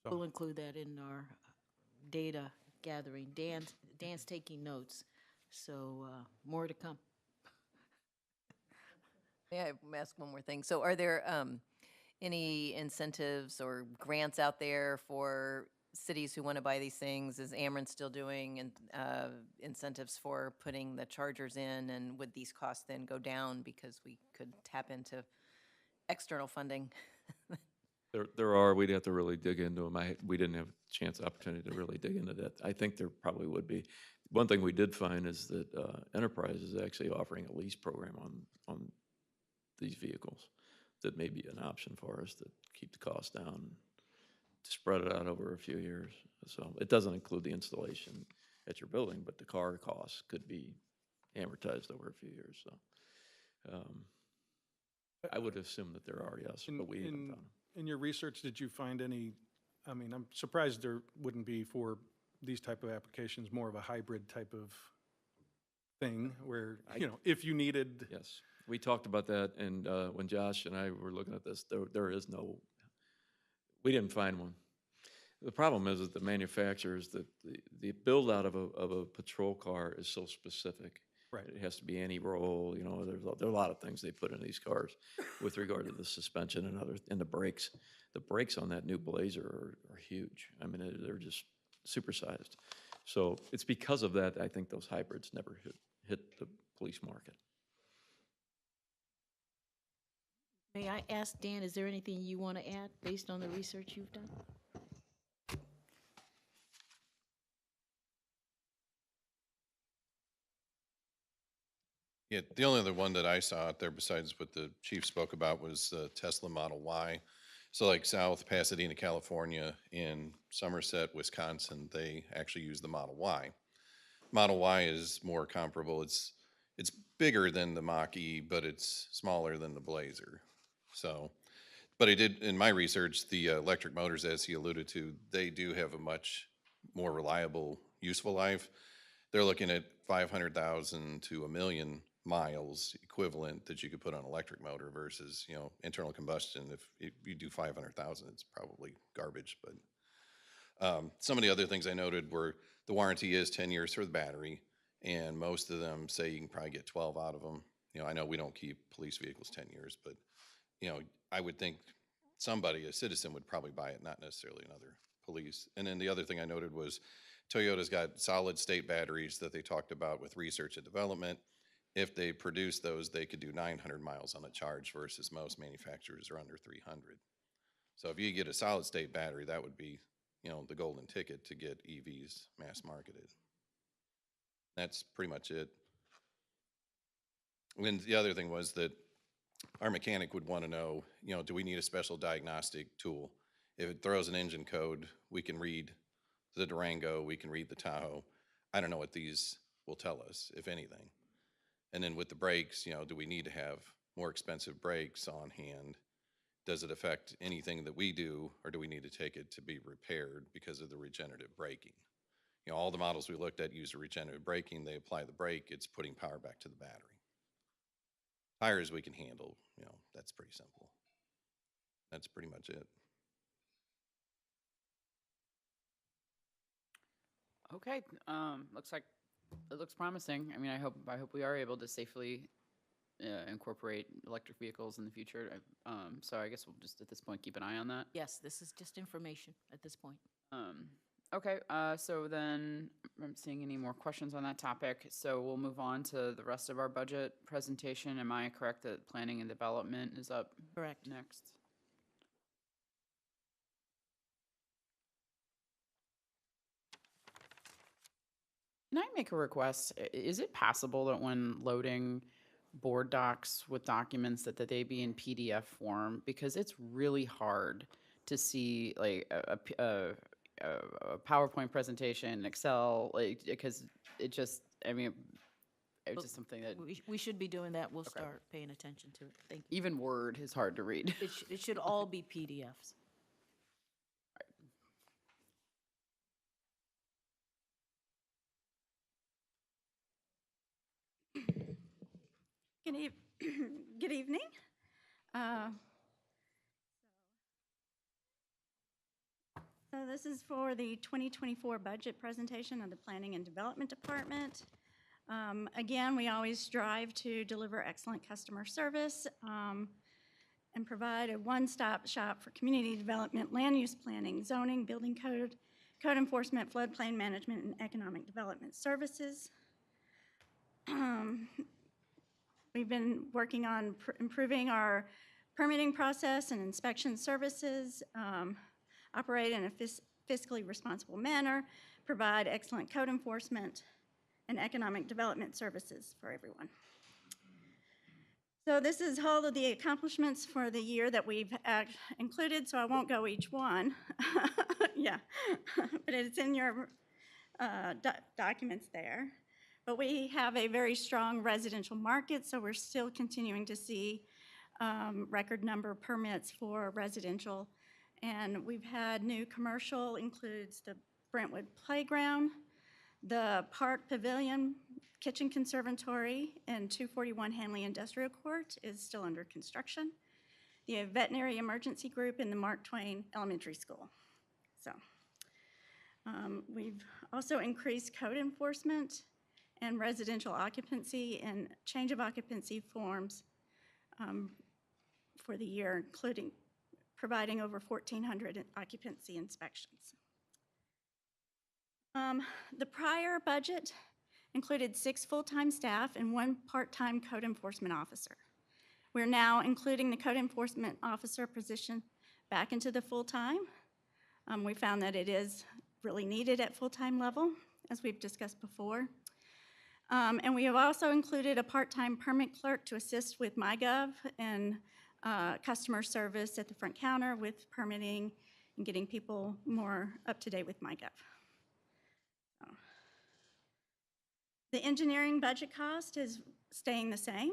We'll include that in our data gathering. Dan's taking notes, so more to come. May I ask one more thing? So are there any incentives or grants out there for cities who want to buy these things? Is Ameren still doing incentives for putting the chargers in? And would these costs then go down because we could tap into external funding? There are, we'd have to really dig into them. We didn't have a opportunity to really dig into that. I think there probably would be. One thing we did find is that Enterprise is actually offering a lease program on these vehicles that may be an option for us to keep the cost down, to spread it out over a few years. So it doesn't include the installation at your building, but the car costs could be amortized over a few years. So I would assume that there are, yes, but we haven't found them. In your research, did you find any, I mean, I'm surprised there wouldn't be for these type of applications more of a hybrid type of thing where, you know, if you needed. Yes, we talked about that, and when Josh and I were looking at this, there is no, we didn't find one. The problem is that the manufacturers, the build out of a patrol car is so specific. Right. It has to be anti-roll, you know, there are a lot of things they put in these cars with regard to the suspension and the brakes. The brakes on that new Blazer are huge. I mean, they're just supersized. So it's because of that, I think those hybrids never hit the police market. May I ask, Dan, is there anything you want to add based on the research you've done? Yeah, the only other one that I saw out there besides what the chief spoke about was the Tesla Model Y. So like South Pasadena, California, in Somerset, Wisconsin, they actually use the Model Y. Model Y is more comparable. It's bigger than the Mach-E, but it's smaller than the Blazer. So, but I did, in my research, the electric motors, as he alluded to, they do have a much more reliable, useful life. They're looking at 500,000 to 1 million miles equivalent that you could put on an electric motor versus, you know, internal combustion. If you do 500,000, it's probably garbage. But some of the other things I noted were the warranty is 10 years for the battery, and most of them say you can probably get 12 out of them. You know, I know we don't keep police vehicles 10 years, but, you know, I would think somebody, a citizen, would probably buy it, not necessarily another police. And then the other thing I noted was Toyota's got solid state batteries that they talked about with research and development. If they produce those, they could do 900 miles on a charge versus most manufacturers are under 300. So if you get a solid state battery, that would be, you know, the golden ticket to get EVs mass marketed. That's pretty much it. And the other thing was that our mechanic would want to know, you know, do we need a special diagnostic tool? If it throws an engine code, we can read the Durango, we can read the Tahoe. I don't know what these will tell us, if anything. And then with the brakes, you know, do we need to have more expensive brakes on hand? does it affect anything that we do, or do we need to take it to be repaired because of the regenerative braking? You know, all the models we looked at use the regenerative braking. They apply the brake, it's putting power back to the battery. Tires we can handle, you know, that's pretty simple. That's pretty much it. Okay, looks like, it looks promising. I mean, I hope we are able to safely incorporate electric vehicles in the future. So I guess we'll just, at this point, keep an eye on that. Yes, this is just information at this point. Okay, so then, I'm not seeing any more questions on that topic, so we'll move on to the rest of our budget presentation. Am I correct that planning and development is up Correct. next? Can I make a request? Is it possible that when loading board docs with documents that they be in PDF form? Because it's really hard to see like a PowerPoint presentation, Excel, like, because it just, I mean, it's just something that, We should be doing that. We'll start paying attention to it. Thank you. even Word is hard to read. It should all be PDFs. Good evening. So this is for the 2024 budget presentation of the Planning and Development Department. Again, we always strive to deliver excellent customer service and provide a one-stop shop for community development, land use planning, zoning, building code, code enforcement, floodplain management, and economic development services. We've been working on improving our permitting process and inspection services, operate in a fiscally responsible manner, provide excellent code enforcement and economic development services for everyone. So this is all of the accomplishments for the year that we've included, so I won't go each one. Yeah, but it's in your documents there. But we have a very strong residential market, so we're still continuing to see record number of permits for residential. And we've had new commercial, includes the Brentwood Playground, the Park Pavilion, Kitchen Conservatory, and 241 Hanley Industrial Court is still under construction. The Veterinary Emergency Group in the Mark Twain Elementary School. So we've also increased code enforcement and residential occupancy and change of occupancy forms for the year, including providing over 1,400 occupancy inspections. The prior budget included 6 full-time staff and 1 part-time code enforcement officer. We're now including the code enforcement officer position back into the full-time. We found that it is really needed at full-time level, as we've discussed before. And we have also included a part-time permit clerk to assist with MyGov and customer service at the front counter with permitting and getting people more up to date with MyGov. So. The engineering budget cost is staying the same.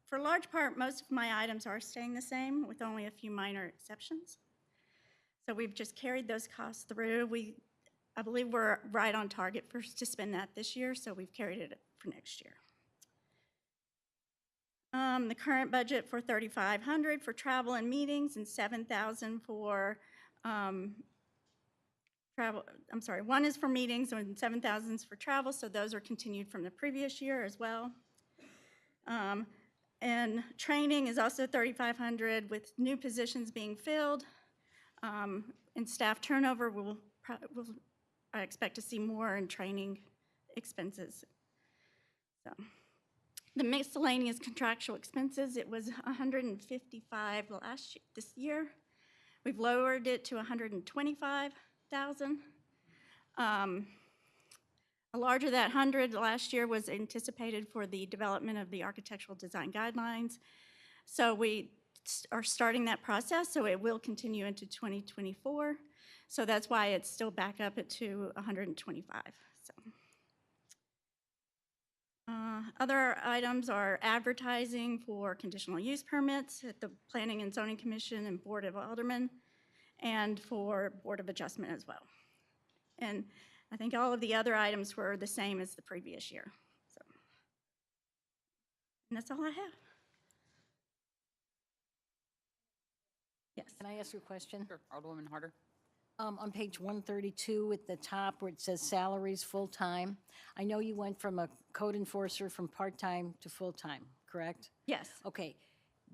For a large part, most of my items are staying the same with only a few minor exceptions. So we've just carried those costs through. I believe we're right on target to spend that this year, so we've carried it for next year. The current budget for $3,500 for travel and meetings and $7,000 for travel. I'm sorry, one is for meetings and $7,000 is for travel, so those are continued from the previous year as well. And training is also $3,500 with new positions being filled. And staff turnover I expect to see more in training expenses. So, the miscellaneous contractual expenses, it was $155 this year. We've lowered it to $125,000. A large of that 100 last year was anticipated for the development of the architectural design guidelines. So we are starting that process, so it will continue into 2024. So that's why it's still back up to 125. So. Other items are advertising for conditional use permits at the Planning and Zoning Commission and Board of Aldermen, and for Board of Adjustment as well. And I think all of the other items were the same as the previous year. So, and that's all I have. Yes. Can I ask you a question? Sure, Alderwoman Harder. On page 132 at the top where it says salaries full-time, I know you went from a code enforcer from part-time to full-time, correct? Yes. Okay.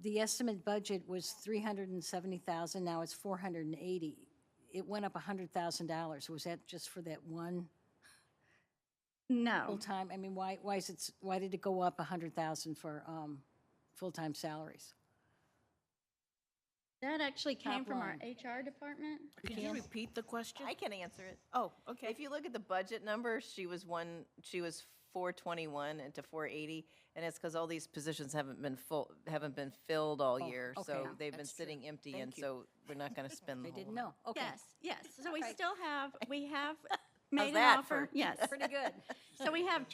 The estimate budget was 370,000, now it's 480. It went up $100,000. Was that just for that one No. full-time? I mean, why did it go up 100,000 for full-time salaries? That actually came Top from our line. HR department. Could you repeat the question? I can answer it. Oh, okay. If you look at the budget number, she was 421 and to 480, and it's because all these positions haven't been filled all year, so okay. they've been That's true. sitting empty, Thank and you. so we're not going to spend the I whole didn't amount. know. Okay. Yes, yes. So we Okay. still have, we have made an that offer. for- Yes. Pretty good. So we have,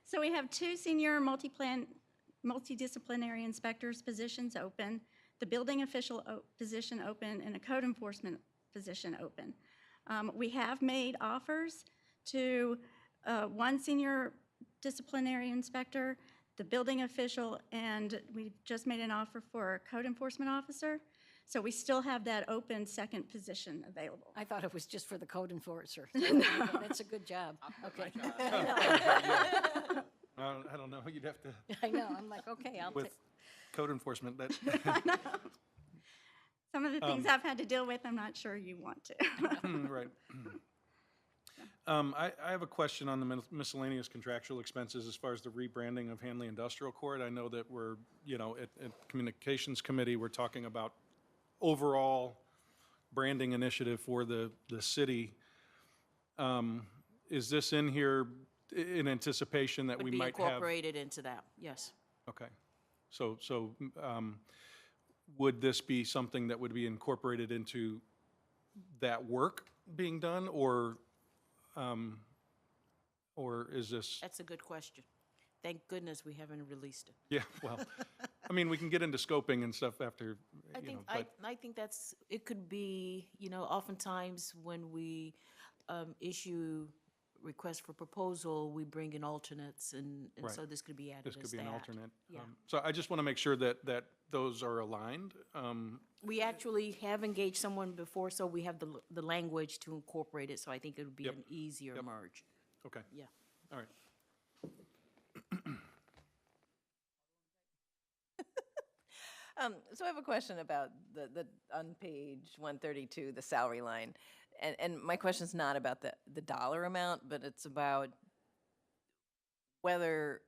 so we have 2 senior multidisciplinary inspectors positions open, the building official position open, and a code enforcement position open. We have made offers to 1 senior disciplinary inspector, the building official, and we just made an offer for a code enforcement officer. So we still have that open second position available. I thought it was just for the code enforcer. That's a good job. Okay. I don't know, you'd have to, I know, I'm like, okay, I'll with take. code enforcement, that, Some of the things I've had to deal with, I'm not sure you want to. right. I have a question on the miscellaneous contractual expenses as far as the rebranding of Hanley Industrial Court. I know that we're, at Communications Committee, we're talking about overall branding initiative for the city. Is this in here in anticipation that we Would be might have? incorporated into that, yes. Okay. So, would this be something that would be incorporated into that work being done, or is this? That's a good question. Thank goodness we haven't released it. Yeah, well, I mean, we can get into scoping and stuff after, I think, I think it could be, oftentimes when we issue requests for proposal, we bring in alternates, and Right. so this could be added this as could be an that. alternate. Yeah. So I just want to make sure that those are aligned. We actually have engaged someone before, so we have the language to incorporate it, so I think it would be Yep. an easier Yep. merge. Okay, Yeah. all right. So I have a question about on page 132, the salary line. And my question's not about the dollar amount, but it's about whether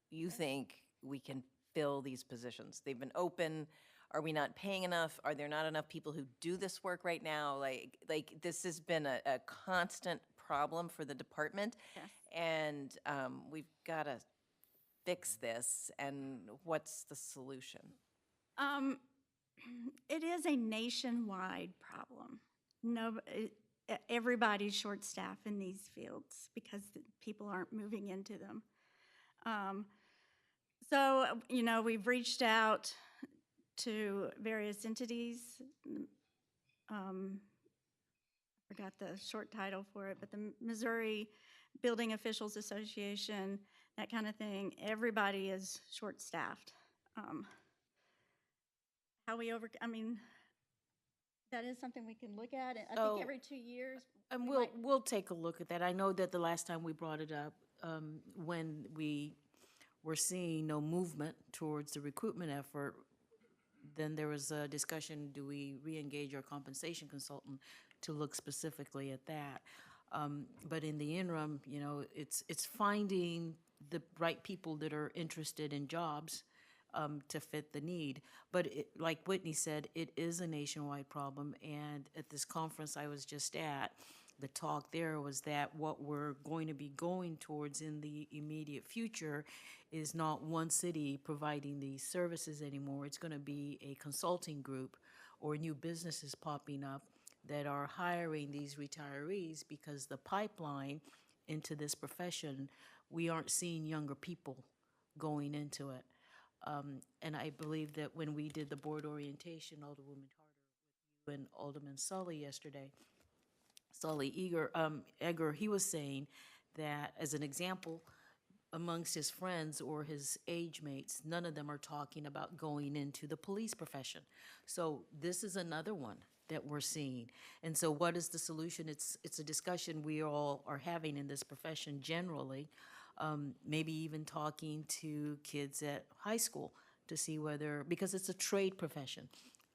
you think we can fill these positions. They've been open. Are we not paying enough? Are there not enough people who do this work right now? Like this has been a constant problem for the department. Yes. And we've got to fix this. And what's the solution? It is a nationwide problem. Everybody's short-staffed in these fields because people aren't moving into them. So, we've reached out to various entities. Forgot the short title for it, but the Missouri Building Officials Association, that kind of thing. Everybody is short-staffed. How we that is something we can look at. I Oh. think every 2 years. And we might- we'll take a look at that. I know that the last time we brought it up, when we were seeing no movement towards the recruitment effort, then there was a discussion, do we re-engage our compensation consultant to look specifically at that? But in the interim, it's finding the right people that are interested in jobs to fit the need. But like Whitney said, it is a nationwide problem. And at this conference I was just at, the talk there was that what we're going to be going towards in the immediate future is not one city providing these services anymore. It's going to be a consulting group or new businesses popping up that are hiring these retirees because the pipeline into this profession we aren't seeing younger people going into it. And I believe that when we did the board orientation, Alderwoman Tarter and Alderman Sully yesterday, Egger, he was saying that, as an example, amongst his friends or his age mates, none of them are talking about going into the police profession. So this is another one that we're seeing. And so what is the solution? It's a discussion we all are having in this profession generally, maybe even talking to kids at high school to see whether, because it's a trade profession.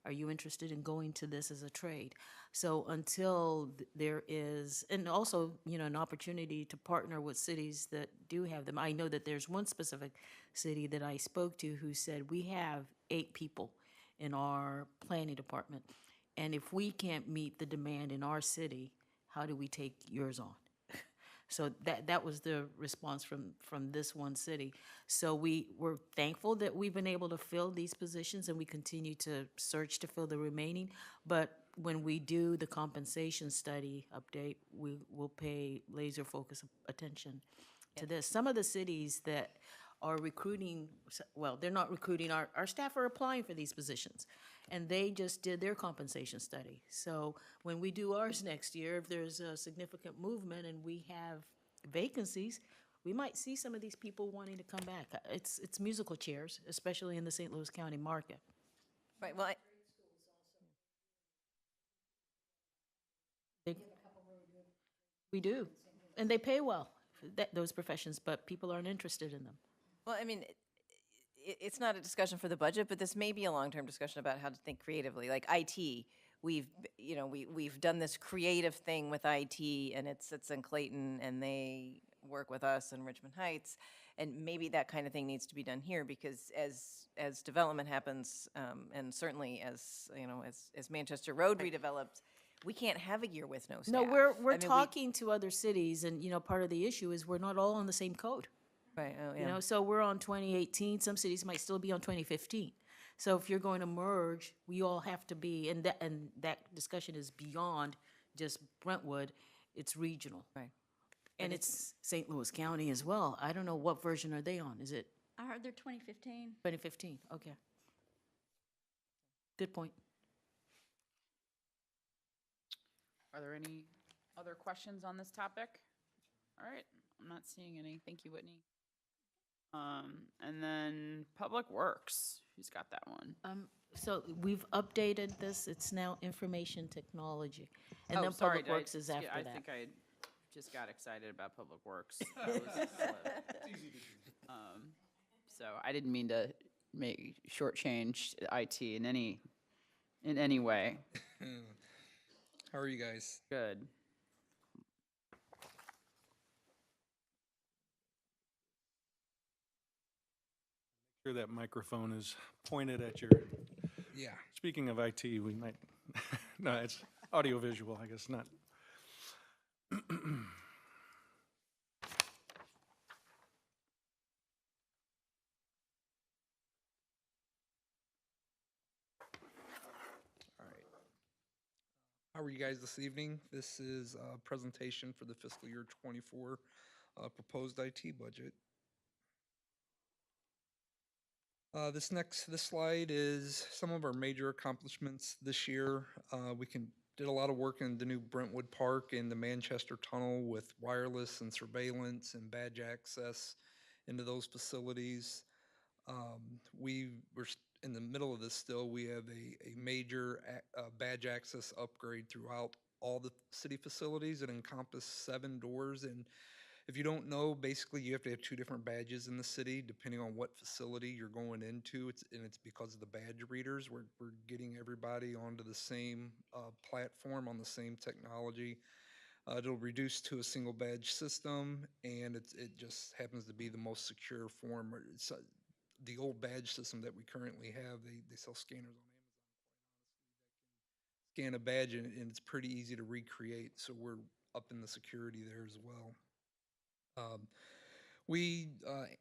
Are you interested in going to this as a trade? So until there is, and also, an opportunity to partner with cities that do have them. I know that there's one specific city that I spoke to who said, we have 8 people in our planning department. And if we can't meet the demand in our city, how do we take yours on? So that was the response from this one city. So we're thankful that we've been able to fill these positions, and we continue to search to fill the remaining. But when we do the compensation study update, we will pay laser focus attention to this. Some of the cities that are recruiting, well, they're not recruiting, our staff are applying for these positions. And they just did their compensation study. So when we do ours next year, if there's a significant movement and we have vacancies, we might see some of these people wanting to come back. It's musical chairs, especially in the St. Louis County market. Right, well, We do, and they pay well, those professions, but people aren't interested in them. well, I mean, it's not a discussion for the budget, but this may be a long-term discussion about how to think creatively. Like IT, we've done this creative thing with IT, and it sits in Clayton, and they work with us in Richmond Heights, and maybe that kind of thing needs to be done here, because as development happens, and certainly as Manchester Road redevelops, we can't have a year with no staff. No, we're I mean, talking to other cities, and, part of the issue is we're not all on the same code. Right, oh, yeah. So we're on 2018, some cities might still be on 2015. So if you're going to merge, we all have to be, and that discussion is beyond just Brentwood, it's regional. Right. And it's St. Louis County as well. I don't know, what version are they on? Is it I heard they're 2015. 2015? Okay. Good point. Are there any other questions on this topic? All right, I'm not seeing any. Thank you, Whitney. And then Public Works, who's got that one? So we've updated this, it's now information technology. And Oh, then sorry, Public Works is after I that. think I just got excited about Public Works. That was a slip. So I didn't mean to shortchange IT in any way. How are you guys? Good. Sure that microphone is pointed at your, Yeah. speaking of IT, we might, no, it's audiovisual, I guess, not. How are you guys this evening? This is a presentation for the fiscal year '24 proposed IT budget. This slide is some of our major accomplishments this year. We did a lot of work in the new Brentwood Park and the Manchester Tunnel with wireless and surveillance and badge access into those facilities. We were in the middle of this still. We have a major badge access upgrade throughout all the city facilities. It encompasses 7 doors, and if you don't know, basically you have to have 2 different badges in the city depending on what facility you're going into. It's because of the badge readers. We're getting everybody onto the same platform on the same technology. It'll reduce to a single badge system, and it just happens to be the most secure form. The old badge system that we currently have, they sell scanners on Amazon, scan a badge, and it's pretty easy to recreate, so we're up in the security there as well.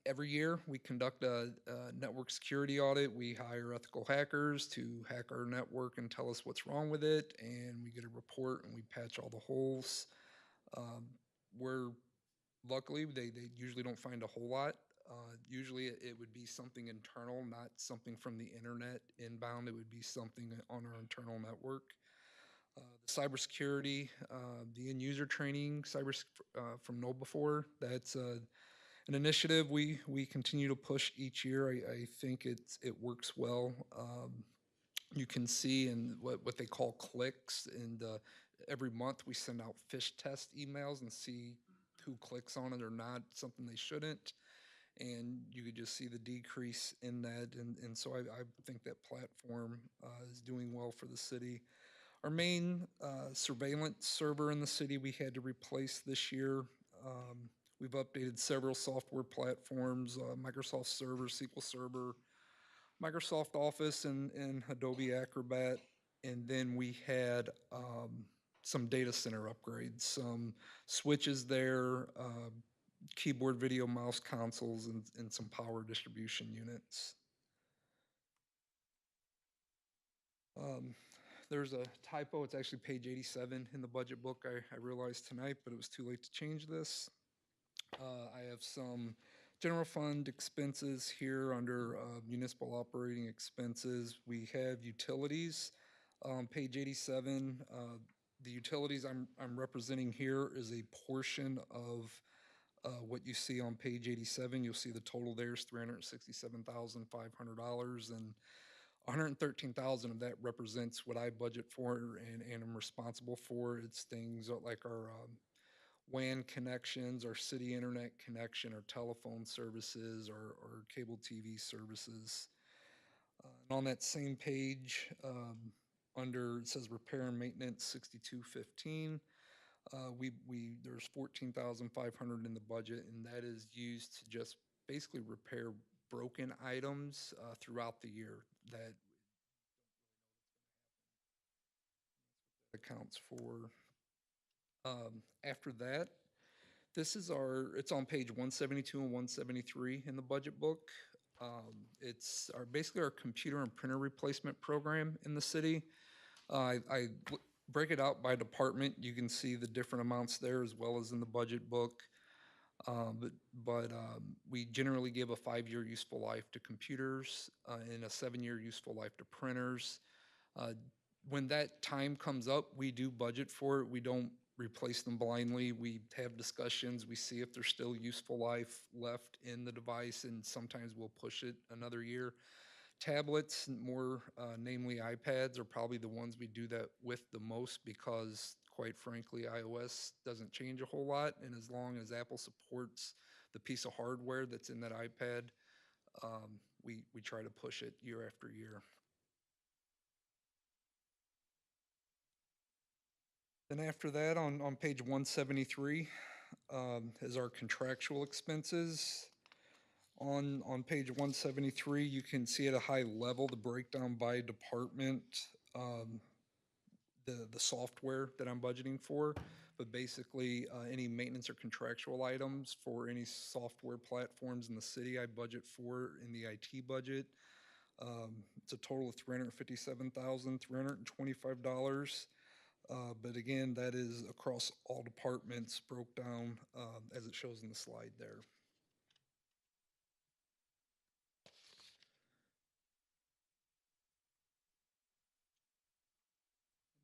Every year, we conduct a network security audit. We hire ethical hackers to hack our network and tell us what's wrong with it, and we get a report and we patch all the holes. We're luckily, they usually don't find a whole lot. Usually it would be something internal, not something from the internet inbound. It would be something on our internal network. The cybersecurity, the end user training, from KnowBe4, that's an initiative we continue to push each year. I think it works well. You can see in what they call clicks, and every month we send out fish test emails and see who clicks on it or not, something they shouldn't. And you could just see the decrease in that. And so I think that platform is doing well for the city. Our main surveillance server in the city we had to replace this year. We've updated several software platforms, Microsoft Server, SQL Server, Microsoft Office, and Adobe Acrobat. And then we had some data center upgrades, some switches there, keyboard, video, mouse consoles, and some power distribution units. There's a typo. It's actually page 87 in the budget book. I realized tonight, but it was too late to change this. I have some general fund expenses here under municipal operating expenses. We have utilities. Page 87, the utilities I'm representing here is a portion of what you see on page 87. You'll see the total there is $367,500, and $113,000 of that represents what I budget for and am responsible for. It's things like our WAN connections, our city internet connection, our telephone services, our cable TV services. And on that same page, under it says repair and maintenance 6215. There's 14,500 in the budget, and that is used to just basically repair broken items throughout the year that accounts for. After that, it's on page 172 and 173 in the budget book. It's basically our computer and printer replacement program in the city. I break it out by department. You can see the different amounts there as well as in the budget book. But we generally give a 5-year useful life to computers and a 7-year useful life to printers. When that time comes up, we do budget for it. We don't replace them blindly. We have discussions. We see if there's still useful life left in the device, and sometimes we'll push it another year. Tablets, more namely iPads, are probably the ones we do that with the most because, quite frankly, iOS doesn't change a whole lot. And as long as Apple supports the piece of hardware that's in that iPad, we try to push it year after year. Then after that, on page 173, is our contractual expenses. On page 173, you can see at a high level the breakdown by department, the software that I'm budgeting for, but basically any maintenance or contractual items for any software platforms in the city I budget for in the IT budget. It's a total of $357,325. But again, that is across all departments, broke down as it shows in the slide there.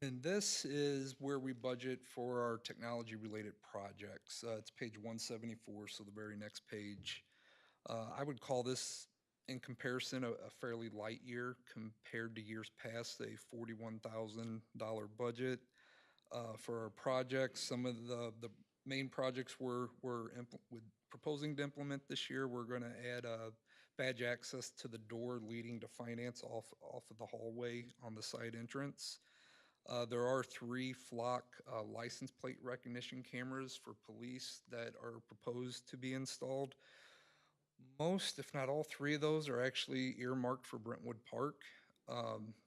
And this is where we budget for our technology-related projects. It's page 174, so the very next page. I would call this, in comparison, a fairly light year compared to years past, a $41,000 budget. For our projects, some of the main projects we're proposing to implement this year, we're going to add badge access to the door leading to finance off of the hallway on the side entrance. There are 3 flock license plate recognition cameras for police that are proposed to be installed. Most, if not all 3 of those are actually earmarked for Brentwood Park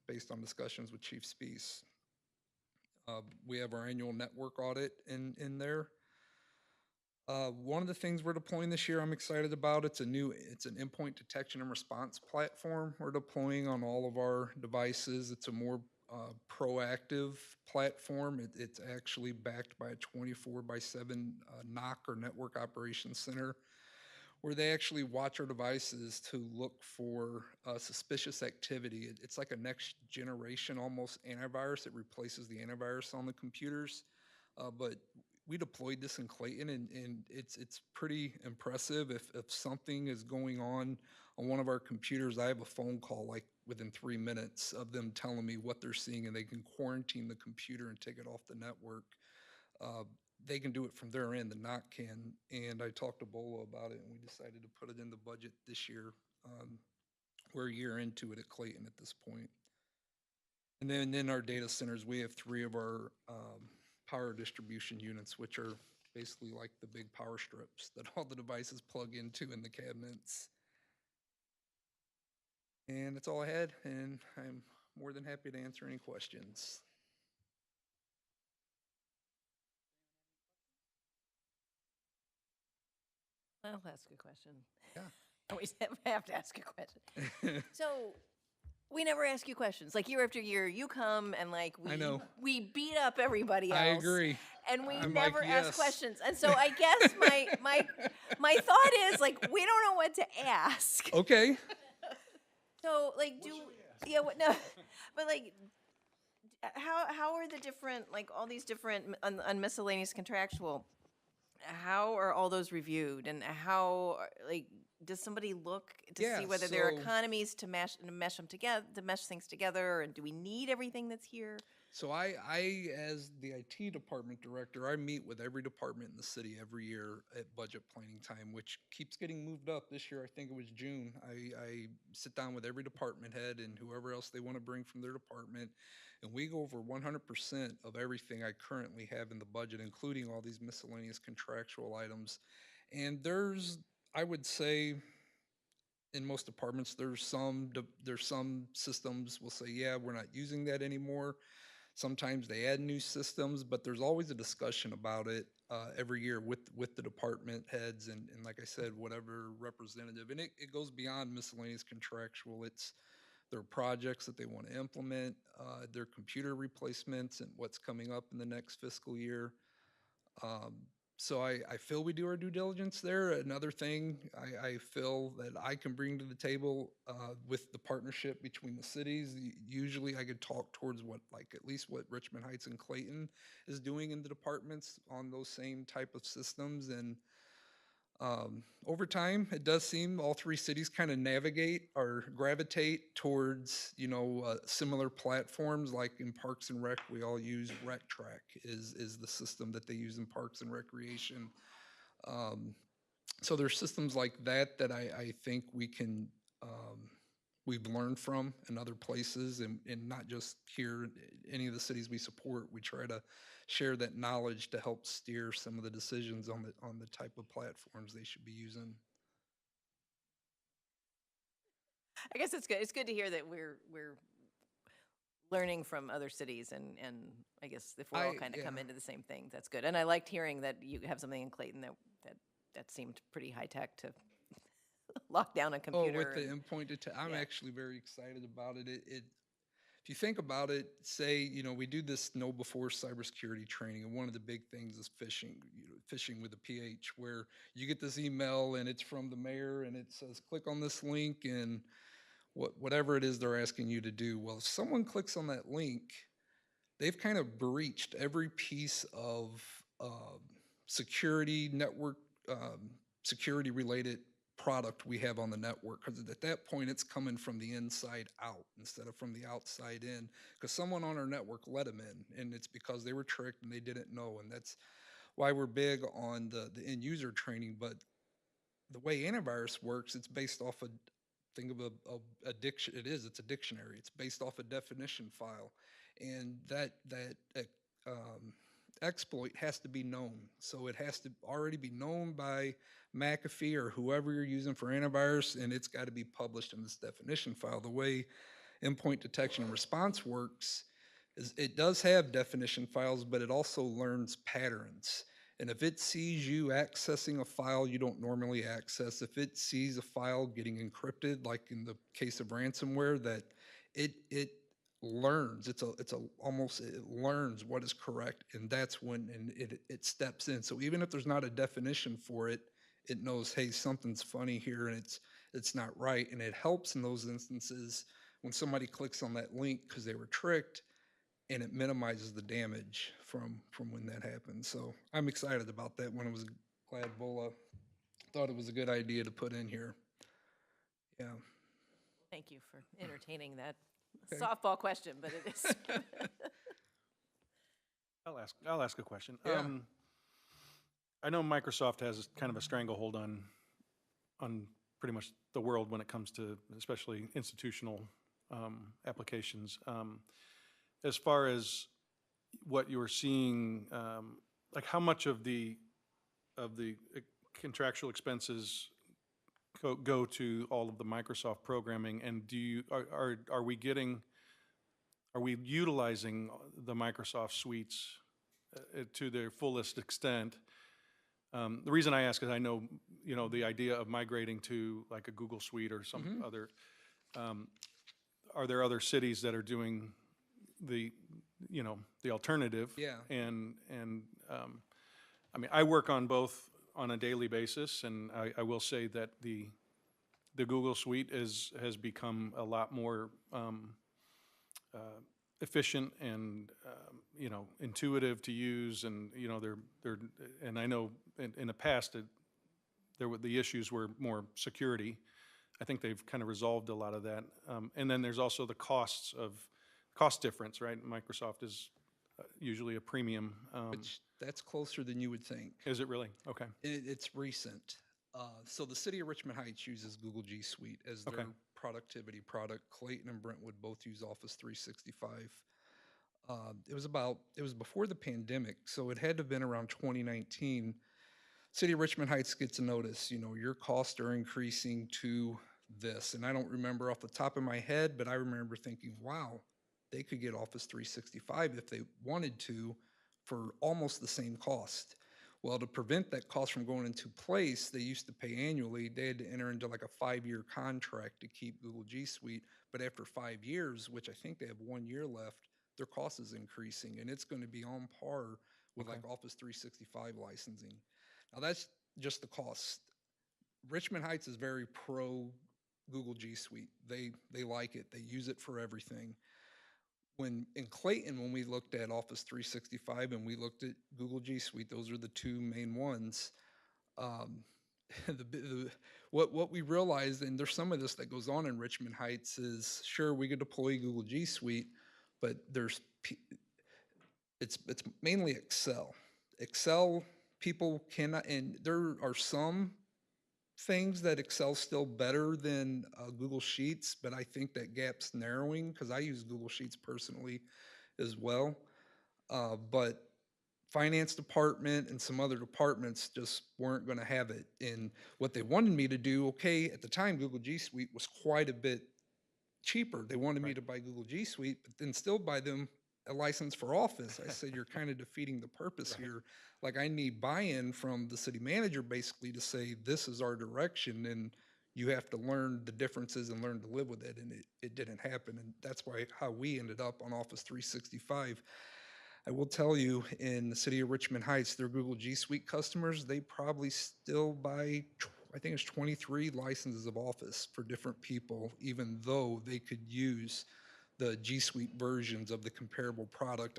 based on discussions with Chief Spees. We have our annual network audit in there. One of the things we're deploying this year I'm excited about, it's an endpoint detection and response platform we're deploying on all of our devices. It's a more proactive platform. It's actually backed by a 24/7 NOC, or Network Operations Center, where they actually watch our devices to look for suspicious activity. It's like a next generation almost antivirus. It replaces the antivirus on the computers. But we deployed this in Clayton, and it's pretty impressive. If something is going on one of our computers, I have a phone call like within 3 minutes of them telling me what they're seeing, and they can quarantine the computer and take it off the network. Uh, they can do it from their end, the NOC can. And I talked to Bolo about it, and we decided to put it in the budget this year. We're a year into it at Clayton at this point. And then in our data centers, we have 3 of our power distribution units, which are basically like the big power strips that all the devices plug into in the cabinets. And that's all I had, and I'm more than happy to answer any questions. I'll ask a question. Yeah. I always have to ask a question. So, we never ask you questions. Like year after year, you come and like I know. we beat up everybody else. I agree. And we I'm never like, ask yes. questions. And so I guess my thought is like we don't know what to ask. Okay. So like no, but like how are the different, like all these different on miscellaneous contractual, how are all those reviewed, and how like does somebody look to Yeah, see whether there are so- economies to mesh them together, to mesh things together, and do we need everything that's here? So I, as the IT department director, I meet with every department in the city every year at budget planning time, which keeps getting moved up. This year, I think it was June. I sit down with every department head and whoever else they want to bring from their department, and we go over 100% of everything I currently have in the budget, including all these miscellaneous contractual items. And there's, I would say, in most departments, there's some systems will say, yeah, we're not using that anymore. Sometimes they add new systems, but there's always a discussion about it every year with the department heads and like I said, whatever representative. And it goes beyond miscellaneous contractual. It's their projects that they want to implement, their computer replacements, and what's coming up in the next fiscal year. So I feel we do our due diligence there. Another thing I feel that I can bring to the table with the partnership between the cities, usually I could talk towards at least what Richmond Heights and Clayton is doing in the departments on those same type of systems. And over time, it does seem all 3 cities kind of navigate or gravitate towards, similar platforms. Like in Parks and Rec, we all use Rec Track is the system that they use in Parks and Recreation. So there's systems like that I think we've learned from in other places, and not just here, any of the cities we support. We try to share that knowledge to help steer some of the decisions on the type of platforms they should be using. I guess it's good. It's good to hear that we're learning from other cities, and I guess if we're all kind of come into the same thing, that's good. And I liked hearing that you have something in Clayton that seemed pretty high tech to lock down a computer. Oh, with the endpoint detect, I'm actually very excited about it. If you think about it, say, we do this know before cybersecurity training, and one of the big things is phishing, phishing with a PH, where you get this email and it's from the mayor and it says, click on this link and whatever it is they're asking you to do. Well, if someone clicks on that link, they've kind of breached every piece of security network, security related product we have on the network, because at that point it's coming from the inside out instead of from the outside in, because someone on our network let them in, and it's because they were tricked and they didn't know. And that's why we're big on the end user training. But the way antivirus works, it's based off of, think of a it's a dictionary. It's based off a definition file, and that exploit has to be known. So it has to already be known by McAfee or whoever you're using for antivirus, and it's got to be published in this definition file. The way endpoint detection and response works is it does have definition files, but it also learns patterns. And if it sees you accessing a file you don't normally access, if it sees a file getting encrypted, like in the case of ransomware, that it learns. It's a almost, it learns what is correct, and that's when it steps in. So even if there's not a definition for it, it knows, hey, something's funny here, and it's not right, and it helps in those instances when somebody clicks on that link because they were tricked, and it minimizes the damage from when that happens. So I'm excited about that one. I was glad Bola thought it was a good idea to put in here. Yeah. Thank you for entertaining that Okay. softball question, but it is. I'll ask a question. Yeah. I know Microsoft has kind of a stranglehold on pretty much the world when it comes to especially institutional applications. As far as what you're seeing, like how much of the contractual expenses go to all of the Microsoft programming, and are we utilizing the Microsoft suites to their fullest extent? The reason I ask is I know, the idea of migrating to like a Google Suite or some other, are there other cities that are doing the alternative? Yeah. And I mean, I work on both on a daily basis, and I will say that the Google Suite has become a lot more efficient and intuitive to use, and they're and I know in the past the issues were more security. I think they've kind of resolved a lot of that, and then there's also the cost difference, right? Microsoft is usually a premium. Which that's closer than you would think. Is it really? Okay. It's recent. So the city of Richmond Heights uses Google G Suite as their Okay. productivity product. Clayton and Brentwood both use Office 365. It was before the pandemic, so it had to have been around 2019. City of Richmond Heights gets a notice, your costs are increasing to this. And I don't remember off the top of my head, but I remember thinking, wow, they could get Office 365 if they wanted to for almost the same cost. Well, to prevent that cost from going into place, they used to pay annually. They had to enter into like a 5-year contract to keep Google G Suite. But after 5 years, which I think they have 1 year left, their cost is increasing, and it's going to be on par with like Office 365 licensing. Now that's just the cost. Richmond Heights is very pro Google G Suite. They like it. They use it for everything. When in Clayton, when we looked at Office 365 and we looked at Google G Suite, those are the two main ones. What we realized, and there's some of this that goes on in Richmond Heights, is sure we could deploy Google G Suite, but it's mainly Excel. Excel people cannot, and there are some things that Excel's still better than Google Sheets, but I think that gap's narrowing because I use Google Sheets personally as well. But finance department and some other departments just weren't going to have it. And what they wanted me to do, okay, at the time, Google G Suite was quite a bit cheaper. They wanted me to buy Google G Suite, but then still buy them a license for Office. I said, you're kind of defeating the purpose here. Like, I need buy-in from the city manager basically to say, this is our direction, and you have to learn the differences and learn to live with it. And it didn't happen. And that's how we ended up on Office 365. I will tell you, in the city of Richmond Heights, their Google G Suite customers, they probably still buy, I think it's 23 licenses of Office for different people, even though they could use the G Suite versions of the comparable product.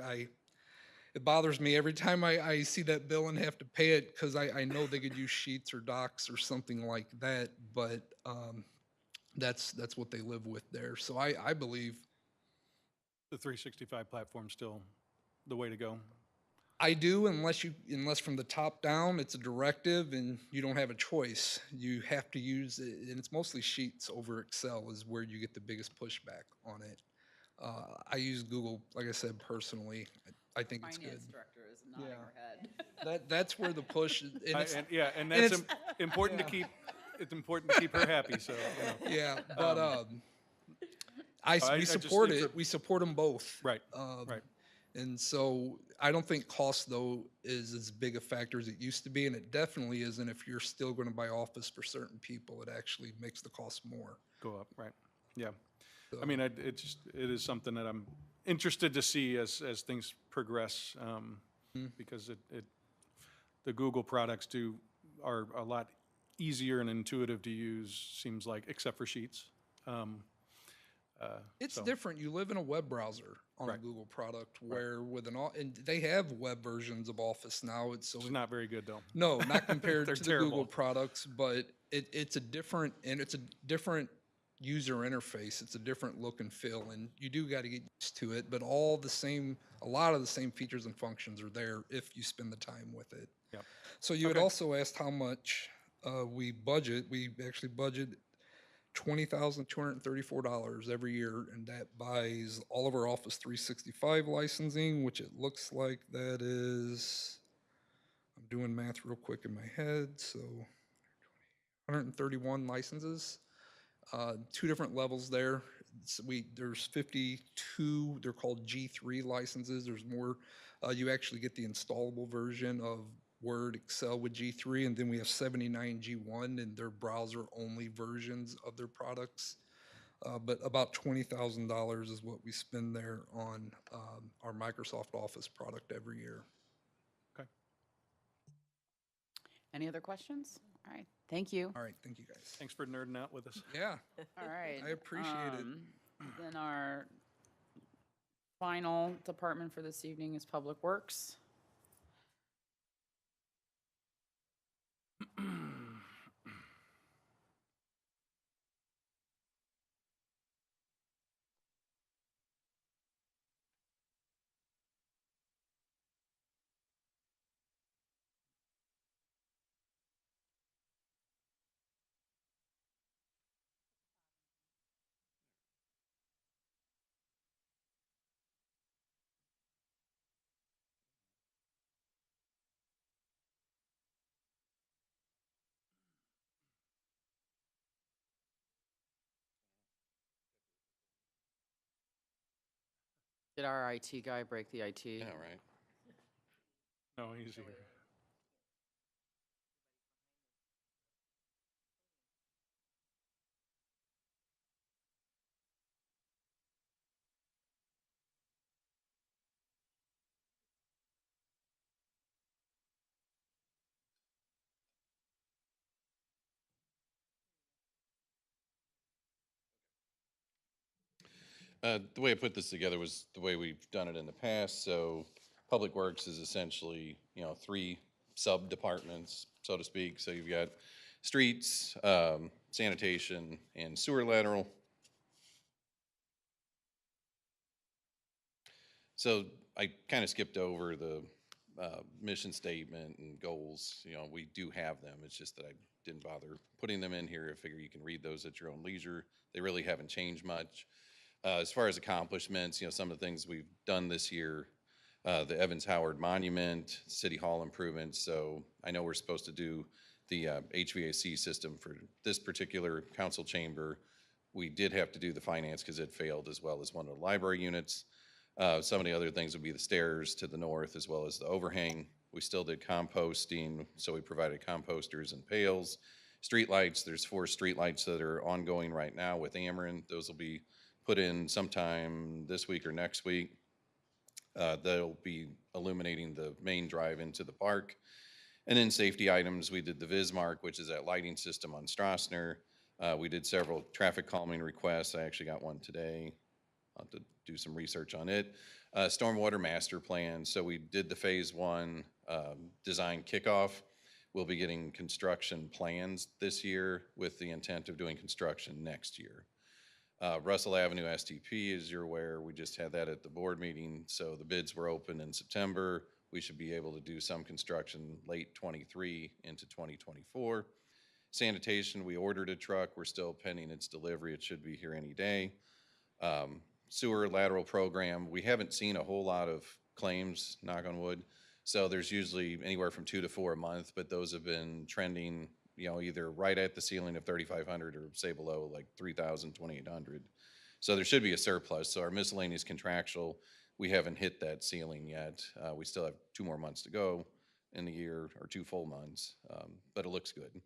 It bothers me every time I see that bill and have to pay it because I know they could use Sheets or Docs or something like that, but that's what they live with there. So I believe The 365 platform's still the way to go. I do, unless from the top down, it's a directive and you don't have a choice. You have to use it, and it's mostly Sheets over Excel is where you get the biggest pushback on it. I use Google, like I said, personally. I think it's good. Finance director is nodding her head. That's where the push is. And that's important to keep. It's important to keep her happy. So yeah, but we support it. We support them both. Right. Right. And so I don't think cost, though, is as big a factor as it used to be, and it definitely isn't if you're still going to buy Office for certain people. It actually makes the cost more. Go up, right? Yeah. I mean, it is something that I'm interested to see as things progress, because the Google products are a lot easier and intuitive to use, seems like, except for Sheets. It's So- different. You live in a web browser on a Right. Google product where with and they have web versions of Office now. It's It's not very good, though. no, not compared They're to the Google terrible. products, but it's a different user interface. It's a different look and feel, and you do got to get used to it. But a lot of the same features and functions are there if you spend the time with it. Yep. So you had Okay. also asked how much we budget. We actually budget $20,234 every year, and that buys all of our Office 365 licensing, which it looks like that is, I'm doing math real quick in my head, so 131 licenses, two different levels there. There's 52, they're called G3 licenses. There's more, you actually get the installable version of Word, Excel with G3, and then we have 79 G1, and they're browser-only versions of their products. But about $20,000 is what we spend there on our Microsoft Office product every year. Okay. Any other questions? All right, thank you. All right, thank you guys. Thanks for nerding out with us. Yeah, All right. I appreciate it. Then our final department for this evening is Public Works. Did our IT guy break the IT? Yeah, right. No, easier. The way I put this together was the way we've done it in the past. So Public Works is essentially, three sub-departments, so to speak. So you've got streets, sanitation, and sewer lateral. So I kind of skipped over the mission statement and goals. We do have them. It's just that I didn't bother putting them in here. I figure you can read those at your own leisure. They really haven't changed much. As far as accomplishments, some of the things we've done this year, the Evans Howard Monument, City Hall improvements. So I know we're supposed to do the HVAC system for this particular council chamber. We did have to do the finance because it failed, as well as one of the library units. Some of the other things would be the stairs to the north, as well as the overhang. We still did composting, so we provided composters and pails. Streetlights, there's 4 streetlights that are ongoing right now with Ameren. Those will be put in sometime this week or next week. They'll be illuminating the main drive into the park. And then safety items, we did the Vismark, which is that lighting system on Strassner. We did several traffic calming requests. I actually got one today. I'll have to do some research on it. Stormwater master plan. So we did the phase 1 design kickoff. We'll be getting construction plans this year with the intent of doing construction next year. Russell Avenue STP, as you're aware, we just had that at the board meeting. So the bids were open in September. We should be able to do some construction late 23 into 2024. Sanitation, we ordered a truck. We're still pending its delivery. It should be here any day. Sewer lateral program, we haven't seen a whole lot of claims, knock on wood. So there's usually anywhere from 2 to 4 a month, but those have been trending, either right at the ceiling of 3,500 or say below like 3,000, 2,800. So there should be a surplus. So our miscellaneous contractual, we haven't hit that ceiling yet. We still have 2 more months to go in the year, or 2 full months, but it looks good.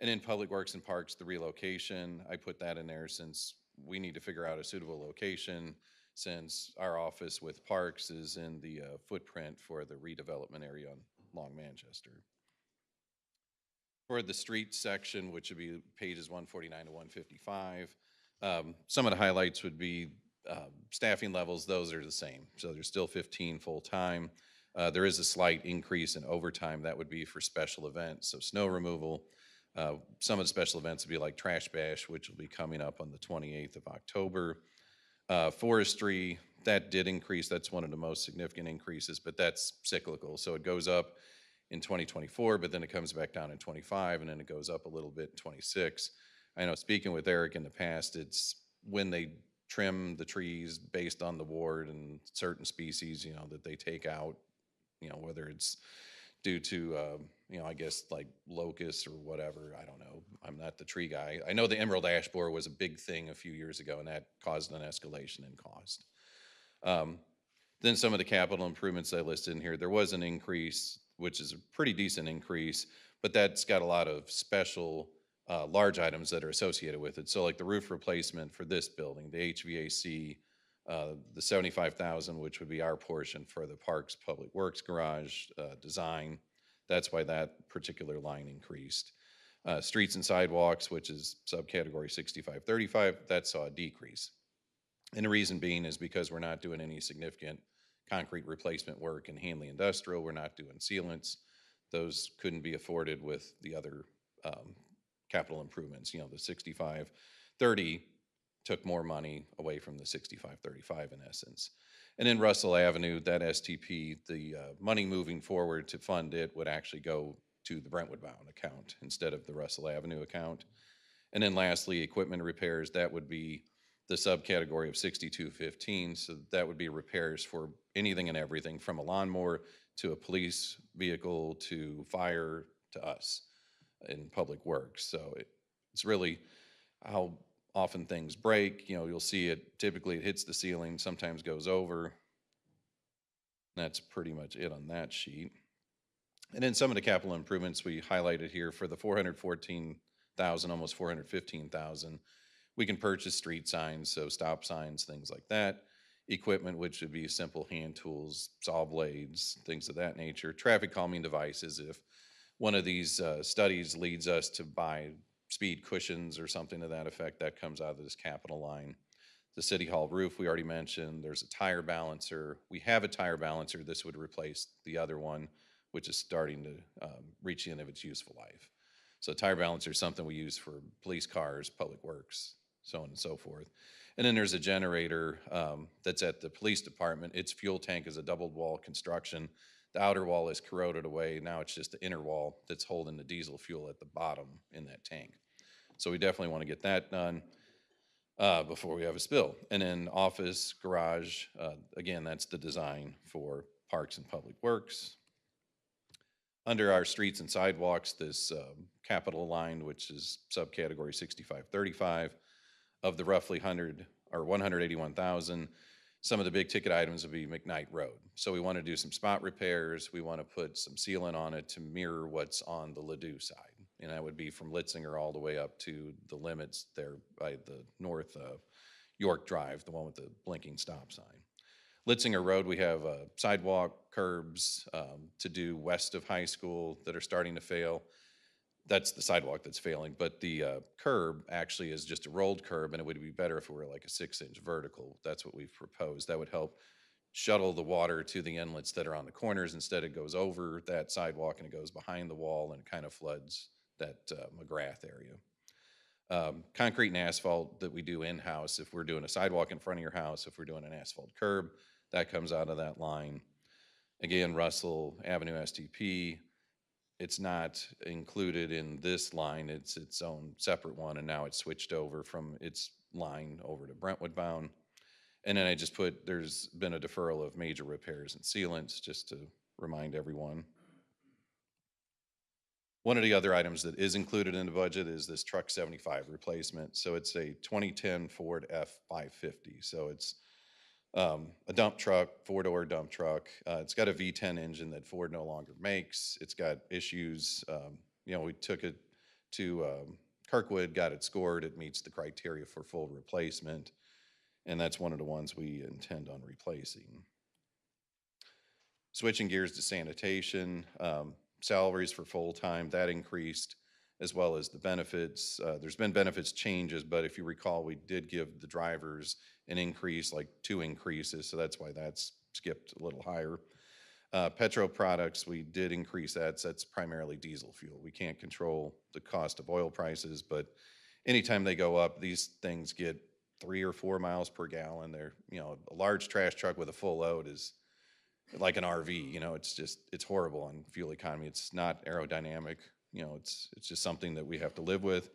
And in Public Works and Parks, the relocation, I put that in there since we need to figure out a suitable location since our office with Parks is in the footprint for the redevelopment area on Long Manchester. For the street section, which would be pages 149 to 155, some of the highlights would be staffing levels. Those are the same. So there's still 15 full-time. There is a slight increase in overtime. That would be for special events, so snow removal. Some of the special events would be like Trash Bash, which will be coming up on the 28th of October. Forestry, that did increase. That's one of the most significant increases, but that's cyclical. So it goes up in 2024, but then it comes back down in 25, and then it goes up a little bit in 26. I know speaking with Eric in the past, it's when they trim the trees based on the ward and certain species, you know, that they take out, you know, whether it's due to, you know, I guess like locusts or whatever. I don't know. I'm not the tree guy. I know the emerald ash borer was a big thing a few years ago, and that caused an escalation in cost. Then some of the capital improvements I listed in here, there was an increase, which is a pretty decent increase, but that's got a lot of special large items that are associated with it. So like the roof replacement for this building, the HVAC, the 75,000, which would be our portion for the Parks Public Works garage design. That's why that particular line increased. Streets and sidewalks, which is subcategory 6535, that saw a decrease. And the reason being is because we're not doing any significant concrete replacement work in Hanley Industrial. We're not doing sealants. Those couldn't be afforded with the other capital improvements. You know, the 6530 took more money away from the 6535 in essence. And in Russell Avenue, that STP, the money moving forward to fund it would actually go to the Brentwood bound account instead of the Russell Avenue account. And then lastly, equipment repairs, that would be the subcategory of 6215. So that would be repairs for anything and everything from a lawnmower to a police vehicle to fire to us in public works. So it's really how often things break. You know, you'll see it, typically it hits the ceiling, sometimes goes over. That's pretty much it on that sheet. And then some of the capital improvements we highlighted here for the 414,000, almost 415,000. We can purchase street signs, so stop signs, things like that. Equipment, which would be simple hand tools, saw blades, things of that nature. Traffic calming devices, if one of these studies leads us to buy speed cushions or something to that effect, that comes out of this capital line. The City Hall roof, we already mentioned. There's a tire balancer. We have a tire balancer. This would replace the other one, which is starting to reach the end of its useful life. So tire balancer is something we use for police cars, public works, so on and so forth. And then there's a generator that's at the police department. Its fuel tank is a double wall construction. The outer wall is corroded away. Now it's just the inner wall that's holding the diesel fuel at the bottom in that tank. So we definitely want to get that done before we have a spill. And then office, garage, again, that's the design for Parks and Public Works. Under our streets and sidewalks, this capital line, which is subcategory 6535, of the roughly 181,000, some of the big ticket items would be McKnight Road. So we want to do some spot repairs. We want to put some sealant on it to mirror what's on the Ladue side. And that would be from Litzinger all the way up to the limits there by the north York Drive, the one with the blinking stop sign. Litzinger Road, we have sidewalk curbs to do west of high school that are starting to fail. That's the sidewalk that's failing, but the curb actually is just a rolled curb, and it would be better if it were like a 6-inch vertical. That's what we've proposed. That would help shuttle the water to the inlets that are on the corners. Instead, it goes over that sidewalk and it goes behind the wall and it kind of floods that McGrath area. Concrete and asphalt that we do in-house, if we're doing a sidewalk in front of your house, if we're doing an asphalt curb, that comes out of that line. Again, Russell Avenue STP, it's not included in this line. It's its own separate one, and now it's switched over from its line over to Brentwood bound. And then I just put, there's been a deferral of major repairs and sealants, just to remind everyone. One of the other items that is included in the budget is this Truck 75 replacement. So it's a 2010 Ford F550. So it's a dump truck, 4-door dump truck. It's got a V10 engine that Ford no longer makes. It's got issues. You know, we took it to Kirkwood got it scored, it meets the criteria for full replacement, and that's one of the ones we intend on replacing. Switching gears to sanitation, salaries for full-time, that increased, as well as the benefits. There's been benefits changes, but if you recall, we did give the drivers an increase, like 2 increases, so that's why that's skipped a little higher. Petro products, we did increase that, so that's primarily diesel fuel. We can't control the cost of oil prices, but anytime they go up, these things get 3 or 4 miles per gallon. They're, a large trash truck with a full load is like an RV, it's horrible on fuel economy. It's not aerodynamic, it's just something that we have to live with.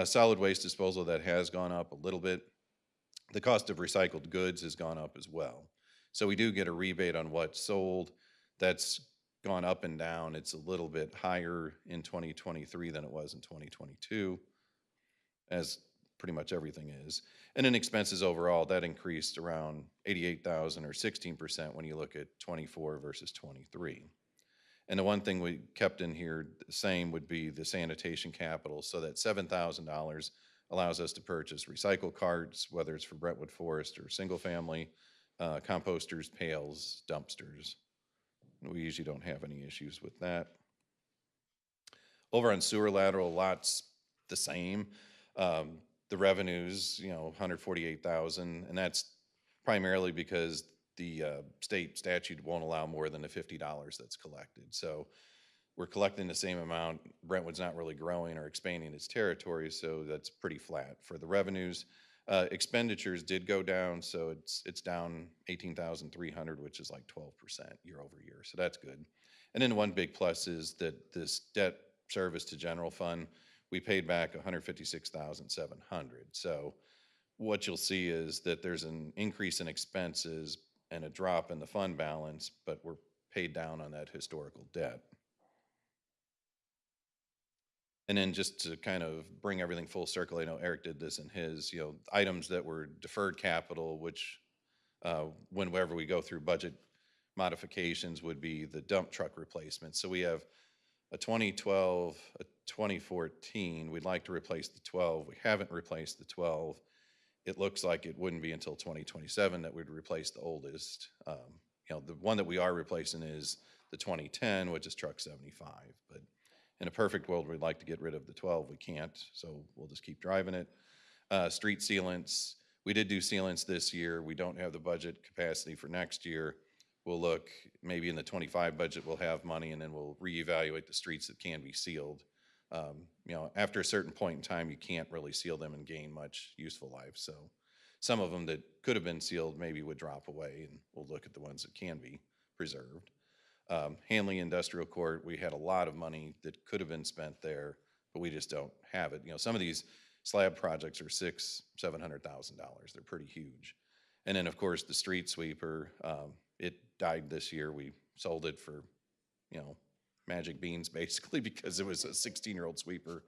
Solid waste disposal, that has gone up a little bit. The cost of recycled goods has gone up as well. So we do get a rebate on what's sold. That's gone up and down. It's a little bit higher in 2023 than it was in 2022, as pretty much everything is. And then expenses overall, that increased around 88,000 or 16% when you look at 24 versus 23. And the one thing we kept in here the same would be the sanitation capital, so that $7,000 allows us to purchase recycle carts, whether it's for Brentwood Forest or single family, composters, pails, dumpsters. We usually don't have any issues with that. Over on sewer lateral, lots the same. The revenues, 148,000, and that's primarily because the state statute won't allow more than the $50 that's collected. So we're collecting the same amount. Brentwood's not really growing or expanding its territory, so that's pretty flat. For the revenues, expenditures did go down, so it's down 18,300, which is like 12% year over year. So that's good. And then one big plus is that this debt service to general fund, we paid back 156,700. So what you'll see is that there's an increase in expenses and a drop in the fund balance, but we're paid down on that historical debt. And then just to kind of bring everything full circle, I know Eric did this in his, items that were deferred capital, which whenever we go through budget modifications would be the dump truck replacement. So we have a 2012, a 2014. We'd like to replace the 12. We haven't replaced the 12. It looks like it wouldn't be until 2027 that we'd replace the oldest. The one that we are replacing is the 2010, which is truck 75. But in a perfect world, we'd like to get rid of the 12. We can't, so we'll just keep driving it. Street sealants. We did do sealants this year. We don't have the budget capacity for next year. We'll look, maybe in the 25 budget, we'll have money, and then we'll reevaluate the streets that can be sealed. After a certain point in time, you can't really seal them and gain much useful life. So some of them that could have been sealed maybe would drop away, and we'll look at the ones that can be preserved. Hanley Industrial Court, we had a lot of money that could have been spent there, but we just don't have it. Some of these slab projects are $600,000-$700,000. They're pretty huge. And then, of course, the street sweeper, it died this year. We sold it for, magic beans, basically, because it was a 16-year-old sweeper.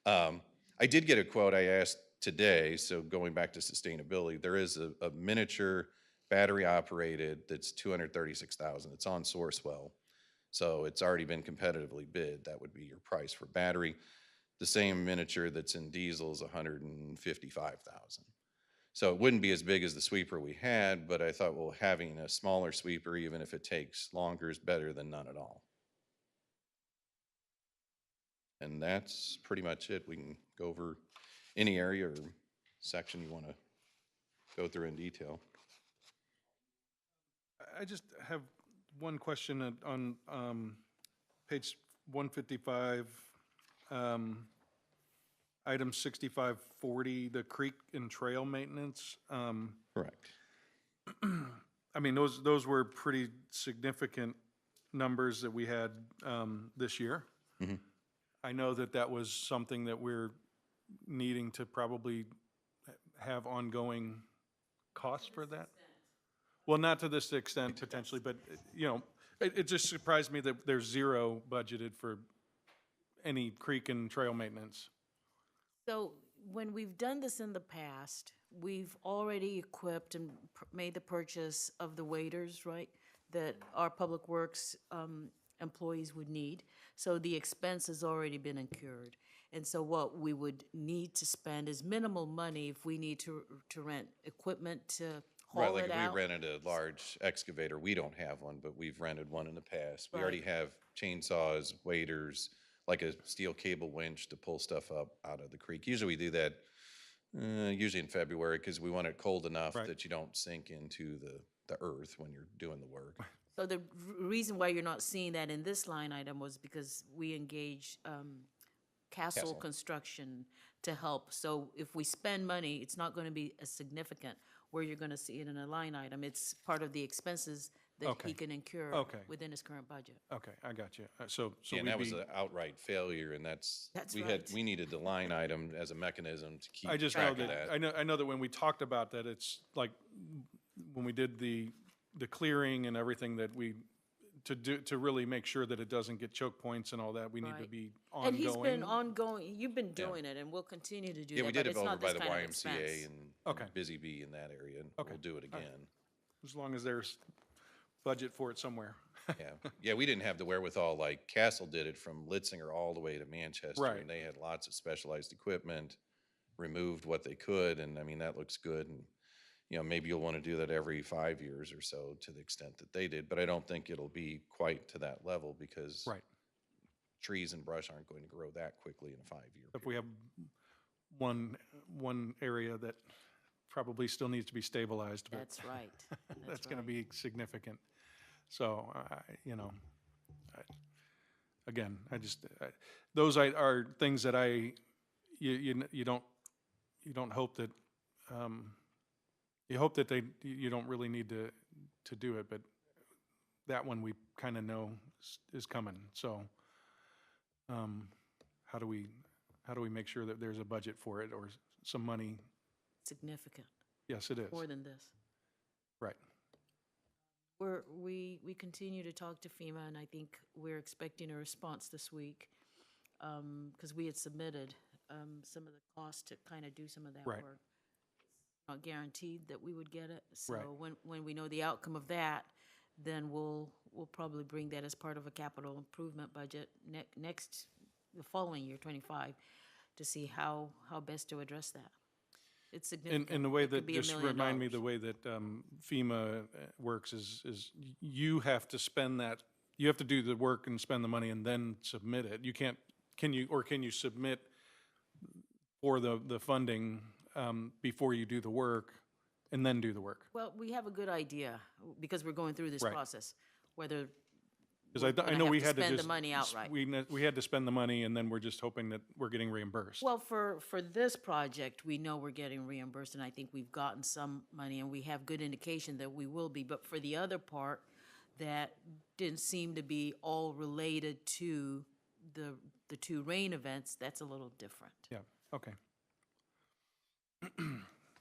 I did get a quote I asked today, so going back to sustainability, there is a miniature battery operated that's $236,000. It's on Sourcewell, so it's already been competitively bid. That would be your price for battery. The same miniature that's in diesel is $155,000. So it wouldn't be as big as the sweeper we had, but I thought, well, having a smaller sweeper, even if it takes longer, is better than none at all. And that's pretty much it. We can go over any area or section you want to go through in detail. I just have one question on page 155, item 6540, the creek and trail maintenance. Correct. I mean, those were pretty significant numbers that we had this year. Mm-hmm. I know that was something that we're needing to probably have ongoing costs for that. Well, not to this extent potentially, but it just surprised me that there's zero budgeted for any creek and trail maintenance. So when we've done this in the past, we've already equipped and made the purchase of the waders, right, that our public works employees would need. So the expense has already been incurred. And so what we would need to spend is minimal money if we need to rent equipment to Right, haul like it if we out. rented a large excavator, we don't have one, but we've rented one in the past. We already Right. have chainsaws, waders, like a steel cable winch to pull stuff up out of the creek. Usually we do that, usually in February, because we want it cold enough Right. that you don't sink into the earth when you're doing the work. So the reason why you're not seeing that in this line item was because we engaged Castle Castle. Construction to help. So if we spend money, it's not going to be as significant where you're going to see it in a line item. It's part of the expenses that Okay. he can incur Okay. within his current budget. Okay, I got you. So And we'd that was be, an outright failure, and That's right. we needed the line item as a mechanism to keep I just know track of that, that. I know that when we talked about that, it's like, when we did the clearing and everything that we, to really make sure that it doesn't get choke points and all that, we need to Right. be And he's been ongoing. ongoing, you've been Yeah. doing it, and we'll continue to do Yeah, that, we but did it it's over not by this the kind of YMCA expense. and Okay. Busy Bee in that area, and Okay. we'll do it All right. again. As long as there's budget for it somewhere. Yeah, yeah, we didn't have the wherewithal, like Castle did it from Litzinger all the way to Manchester. Right. And they had lots of specialized equipment, removed what they could, and I mean, that looks good. And, maybe you'll want to do that every 5 years or so to the extent that they did, but I don't think it'll be quite to that level because Right. trees and brush aren't going to grow that quickly in a 5-year If we have one area that probably still needs to be stabilized, but That's right. that's going to be significant. So, again, those are things that you don't hope that, you hope that you don't really need to do it, but that one we kind of know is coming. So, how do we make sure that there's a budget for it or some money? Significant, Yes, it is. more than this. Right. We continue to talk to FEMA, and I think we're expecting a response this week, because we had submitted some of the costs to kind of do some of that Right. work. Not guaranteed that we would get it, Right. so when we know the outcome of that, then we'll probably bring that as part of a capital improvement budget the following year, 25, to see how best to address that. It's significant. In the way It could that, be $1 just million. remind me, the way that FEMA works is you have to spend that, you have to do the work and spend the money and then submit it. You can't, can you submit for the funding before you do the work and then do the work? Well, we have a good idea, because we're going through this Right. process, whether Because we're I gonna know have we to had to spend the just. money outright. We had to spend the money and then we're just hoping that we're getting reimbursed. Well, for this project, we know we're getting reimbursed, and I think we've gotten some money, and we have good indication that we will be. But for the other part, that didn't seem to be all related to the two rain events, that's a little different. Yeah, okay.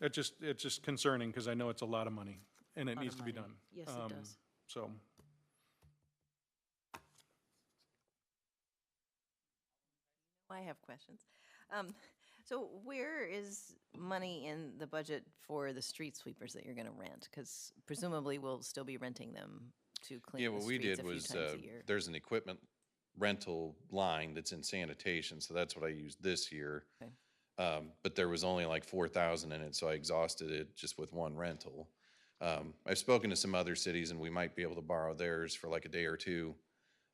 It's just concerning because I know it's a lot of money and it Lot needs of to be money. done. Yes, it does. So, I have questions. So where is money in the budget for the street sweepers that you're going to rent? Because presumably we'll still be renting them to Yeah, clean the what we streets did a few was, times a year. there's an equipment rental line that's in sanitation, so that's what I used this year. Okay. But there was only like 4,000 in it, so I exhausted it just with one rental. I've spoken to some other cities, and we might be able to borrow theirs for like a day or two.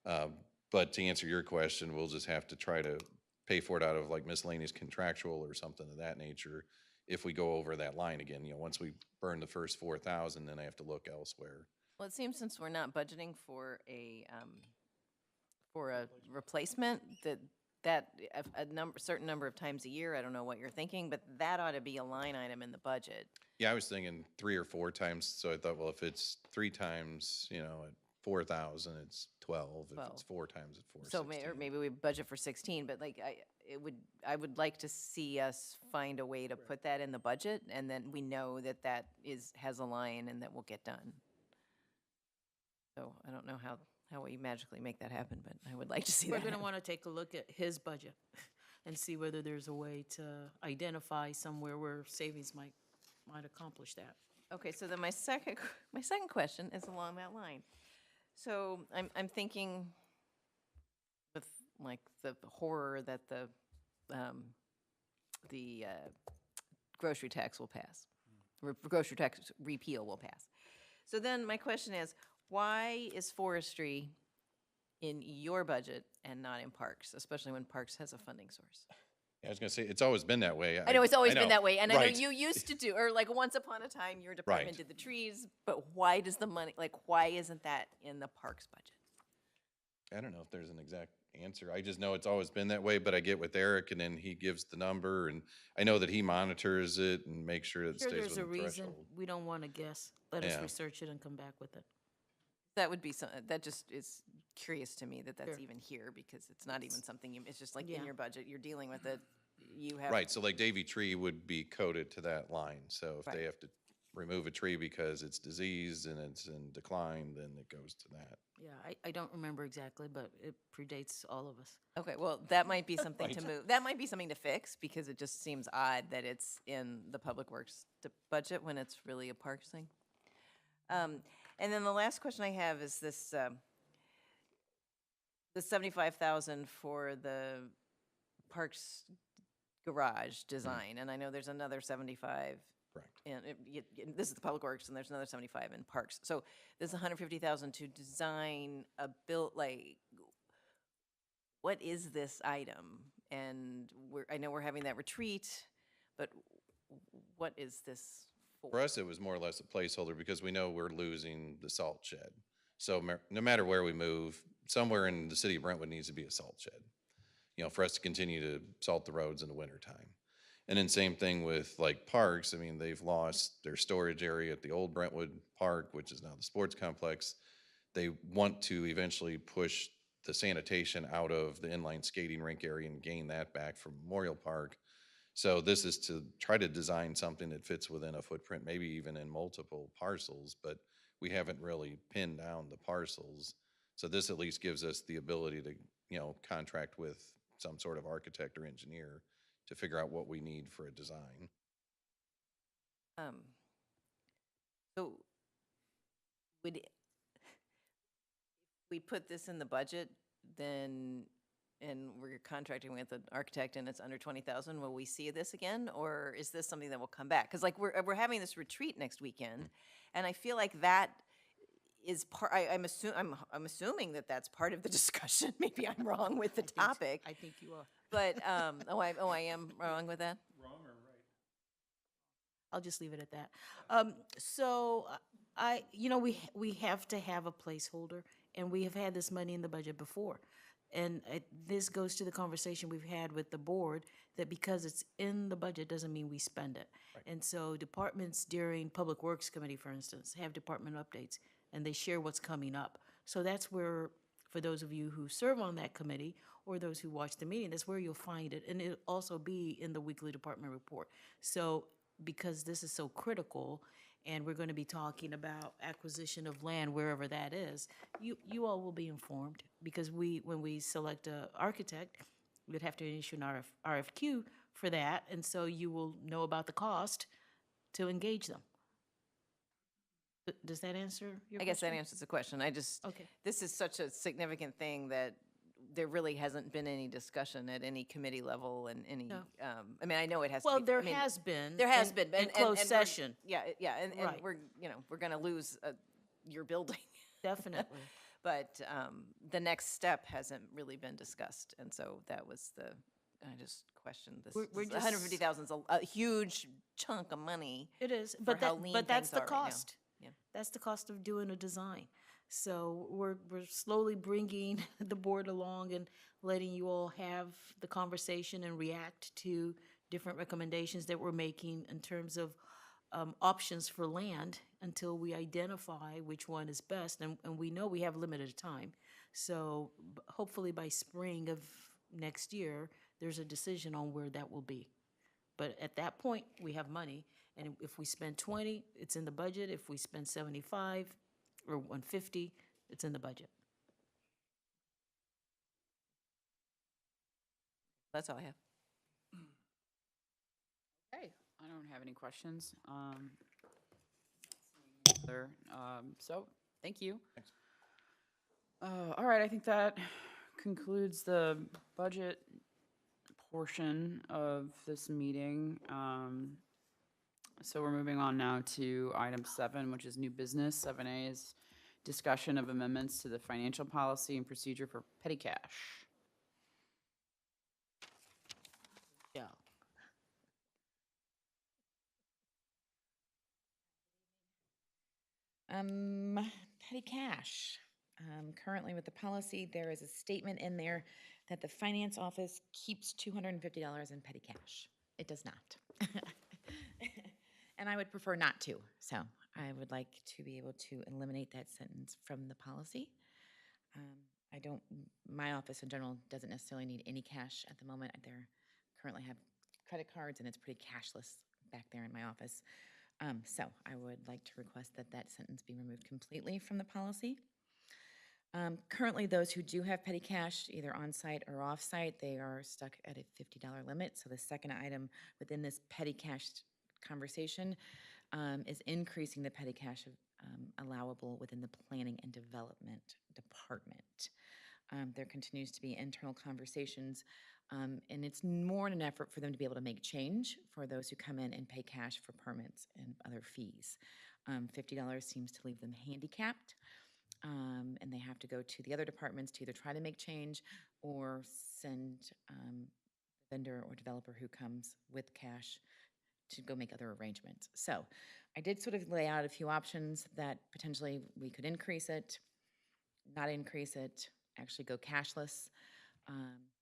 But to answer your question, we'll just have to try to pay for it out of like miscellaneous contractual or something of that nature if we go over that line again. Once we burn the first 4,000, then I have to look elsewhere. Well, it seems since we're not budgeting for a replacement, that certain number of times a year, I don't know what you're thinking, but that ought to be a line item in the budget. Yeah, I was thinking 3 or 4 times, so I thought, well, if it's 3 times, at 4,000, it's 12. If it's 4 times, it's 4. So maybe we budget for 16, but like I would like to see us find a way to put that in the budget, and then we know that has a line and that will get done. So I don't know how we magically make that happen, but I would like to see We're that. going to happen. want to take a look at his budget and see whether there's a way to identify somewhere where savings might accomplish that. Okay, so then my second question is along that line. So I'm thinking with like the horror that the the grocery tax will pass. Grocery tax repeal will pass. So then my question is, why is forestry in your budget and not in parks, especially when parks has a funding source? I was gonna say, it's always been that way. I know it's always been that way, and I know Right. you used to do, or like once upon a time, your department Right. did the trees, but why does the money, like, why isn't that in the parks budget? I don't know if there's an exact answer. I just know it's always been that way, but I get with Eric and then he gives the number and I know that he monitors it and makes sure that it Sure, stays there's a within the reason. threshold. We don't want to guess. Let us Yeah. research it and come back with it. That would be some, that just is curious to me that that's Sure. even here, because it's not even something you, it's just like Yeah. in your budget, you're dealing with it, you have. Right, so like Davy Tree would be coded to that line. So if Right. they have to remove a tree because it's diseased and it's in decline, then it goes to that. Yeah, I don't remember exactly, but it predates all of us. Okay, well, that might be something to Right. move, that might be something to fix, because it just seems odd that it's in the Public Works budget when it's really a parks thing. And then the last question I have is this, the 75,000 for the parks garage design, and I know there's another 75. Correct. And this is the Public Works, and there's another 75 in parks. So there's 150,000 to design a what is this item? And I know we're having that retreat, but what is this for? For us, it was more or less a placeholder because we know we're losing the salt shed. So no matter where we move, somewhere in the city of Brentwood needs to be a salt shed, you know, for us to continue to salt the roads in the wintertime. And then same thing with like parks. I mean, they've lost their storage area at the old Brentwood Park, which is now the sports complex. They want to eventually push the sanitation out of the inline skating rink area and gain that back from Memorial Park. So this is to try to design something that fits within a footprint, maybe even in multiple parcels, but we haven't really pinned down the parcels. So this at least gives us the ability to, you know, contract with some sort of architect or engineer to figure out what we need for a design. So would we put this in the budget, then, and we're contracting with an architect and it's under 20,000, will we see this again? Or is this something that will come back? Because like we're having this retreat next weekend, and I feel like that is part, I'm assuming that that's part of the discussion. Maybe I'm wrong with the topic. I think you are. But, I am wrong with that? Wrong or right? I'll just leave it at that. So we have to have a placeholder, and we have had this money in the budget before. And this goes to the conversation we've had with the board, that because it's in the budget doesn't mean we spend it. Right. And so departments during Public Works Committee, for instance, have department updates, and they share what's coming up. So that's where, for those of you who serve on that committee or those who watch the meeting, that's where you'll find it. And it'll also be in the weekly department report. So because this is so critical, and we're going to be talking about acquisition of land wherever that is, you all will be informed, because when we select an architect, we'd have to issue an RFQ for that, and so you will know about the cost to engage them. Does that answer your question? I guess that answers the question. Okay. This is such a significant thing that there really hasn't been any discussion at any committee level and any, No. I mean, I know it has to Well, be. there I mean, has been. There has in- been. in closed session. Yeah, and Right. we're going to lose your building. Definitely. But the next step hasn't really been discussed, and so that was I just questioned this. We're just- 150,000 is a huge chunk of money. It is, for how lean but that's things the are right now. cost. Yeah. That's the cost of doing a design. So we're slowly bringing the board along and letting you all have the conversation and react to different recommendations that we're making in terms of options for land until we identify which one is best. And we know we have limited time. So hopefully by spring of next year, there's a decision on where that will be. But at that point, we have money, and if we spend 20, it's in the budget. If we spend 75 or 150, it's in the budget. That's all I have. Okay, I don't have any questions. So, thank you. Thanks. All right, I think that concludes the budget portion of this meeting. So we're moving on now to item 7, which is new business. 7A is discussion of amendments to the financial policy and procedure for petty cash. Yeah. Petty cash. Currently with the policy, there is a statement in there that the finance office keeps $250 in petty cash. It does not. And I would prefer not to, so I would like to be able to eliminate that sentence from the policy. My office in general doesn't necessarily need any cash at the moment. They currently have credit cards and it's pretty cashless back there in my office. So I would like to request that that sentence be removed completely from the policy. Currently, those who do have petty cash, either on-site or off-site, they are stuck at a $50 limit. So the second item within this petty cash conversation is increasing the petty cash allowable within the planning and development department. There continues to be internal conversations, and it's more in an effort for them to be able to make change for those who come in and pay cash for permits and other fees. $50 seems to leave them handicapped, and they have to go to the other departments to either try to make change or send the vendor or developer who comes with cash to go make other arrangements. So I did sort of lay out a few options that potentially we could increase it, not increase it, actually go cashless.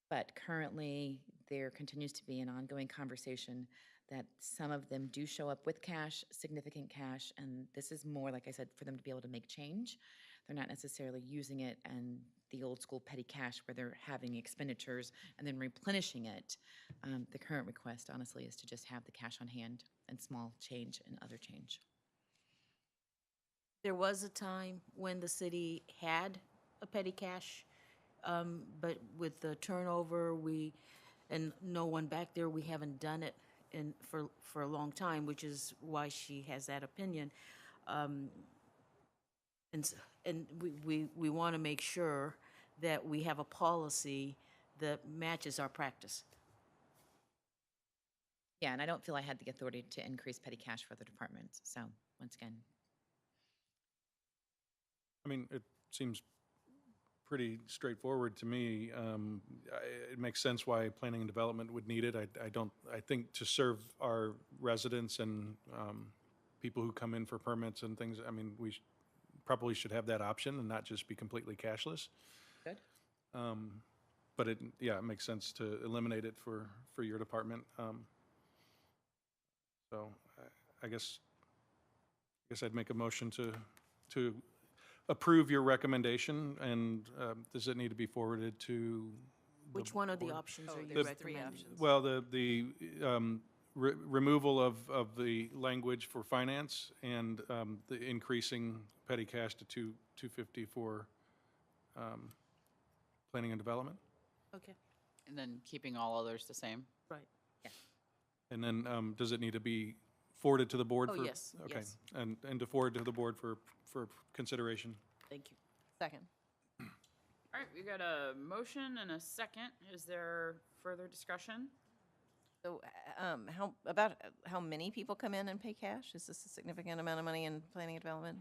But currently, there continues to be an ongoing conversation that some of them do show up with cash, significant cash, and this is more, like I said, for them to be able to make change. They're not necessarily using it and the old school petty cash where they're having expenditures and then replenishing it. The current request, honestly, is to just have the cash on hand and small change and other change. There was a time when the city had a petty cash, but with the turnover, and no one back there, we haven't done it for a long time, which is why she has that opinion. And we want to make sure that we have a policy that matches our practice. Yeah, and I don't feel I had the authority to increase petty cash for other departments. So once again, I mean, it seems pretty straightforward to me. It makes sense why planning and development would need it. I think to serve our residents and people who come in for permits and things, I mean, we probably should have that option and not just be completely cashless. good. But it makes sense to eliminate it for your department. So I guess I'd make a motion to approve your recommendation, and does it need to be forwarded to? Which one of the board? options are you there's recommending? 3 options. Well, the removal of the language for finance and the increasing petty cash to $250 for planning and development. Okay, And then keeping all others the same. right. And then does it need to be forwarded to the board? Oh, for yes, Okay, yes. and to forward to the board for consideration. Thank you. Second. All right, we got a motion and a second. Is there further discussion? So how many people come in and pay cash? Is this a significant amount of money in planning and development?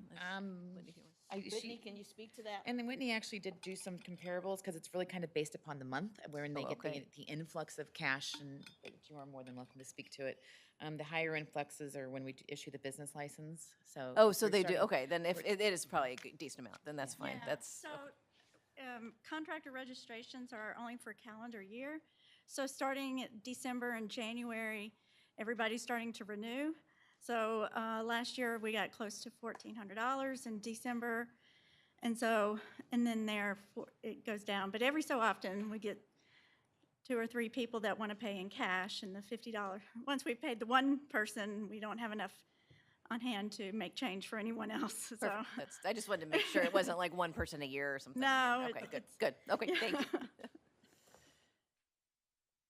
Whitney, can you speak to that? And then Whitney actually did do some comparables because it's really kind of based upon the month wherein they Oh, get okay. the influx of cash, and you are more than welcome to speak to it. The higher influxes are when we issue the business license, so. Oh, so we're they do, starting- okay, then if, it is probably a decent amount, then that's fine, Yeah, that's, So, contractor registrations are only for calendar year. So starting at December and January, everybody's starting to renew. So, last year, we got close to $1,400 in December. And so, and then it goes down. But every so often, we get 2 or 3 people that want to pay in cash, and the $50. Once we've paid the one person, we don't have enough on hand to make change for anyone else, so. perfect. That's, I just wanted to make sure it wasn't like one person a year or something. No, Okay, good, it's- good, okay, thank you.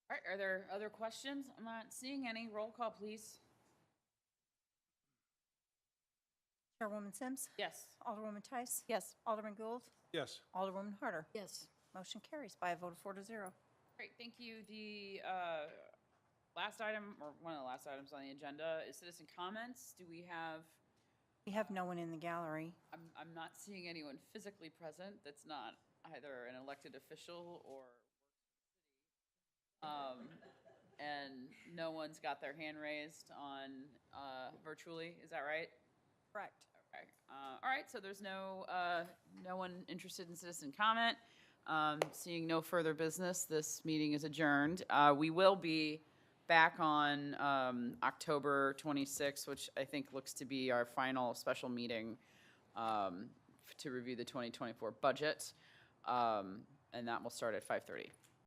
All right, are there other questions? I'm not seeing any. Roll call, please. Chairwoman Sims. Yes. Alderwoman Tice. Yes, Alderman Gould. Yes. Alderwoman Harder. Yes. Motion carries by a vote of 4 to 0. Great, thank you. The last item, or one of the last items on the agenda is citizen comments. Do we have, We have no one in the gallery. I'm not seeing anyone physically present that's not either an elected official or, and no one's got their hand raised on, virtually, is that right? Correct. Okay, all right, so there's no one interested in citizen comment. Seeing no further business, this meeting is adjourned. We will be back on October 26th, which I think looks to be our final special meeting to review the 2024 budget, and that will start at 5:30.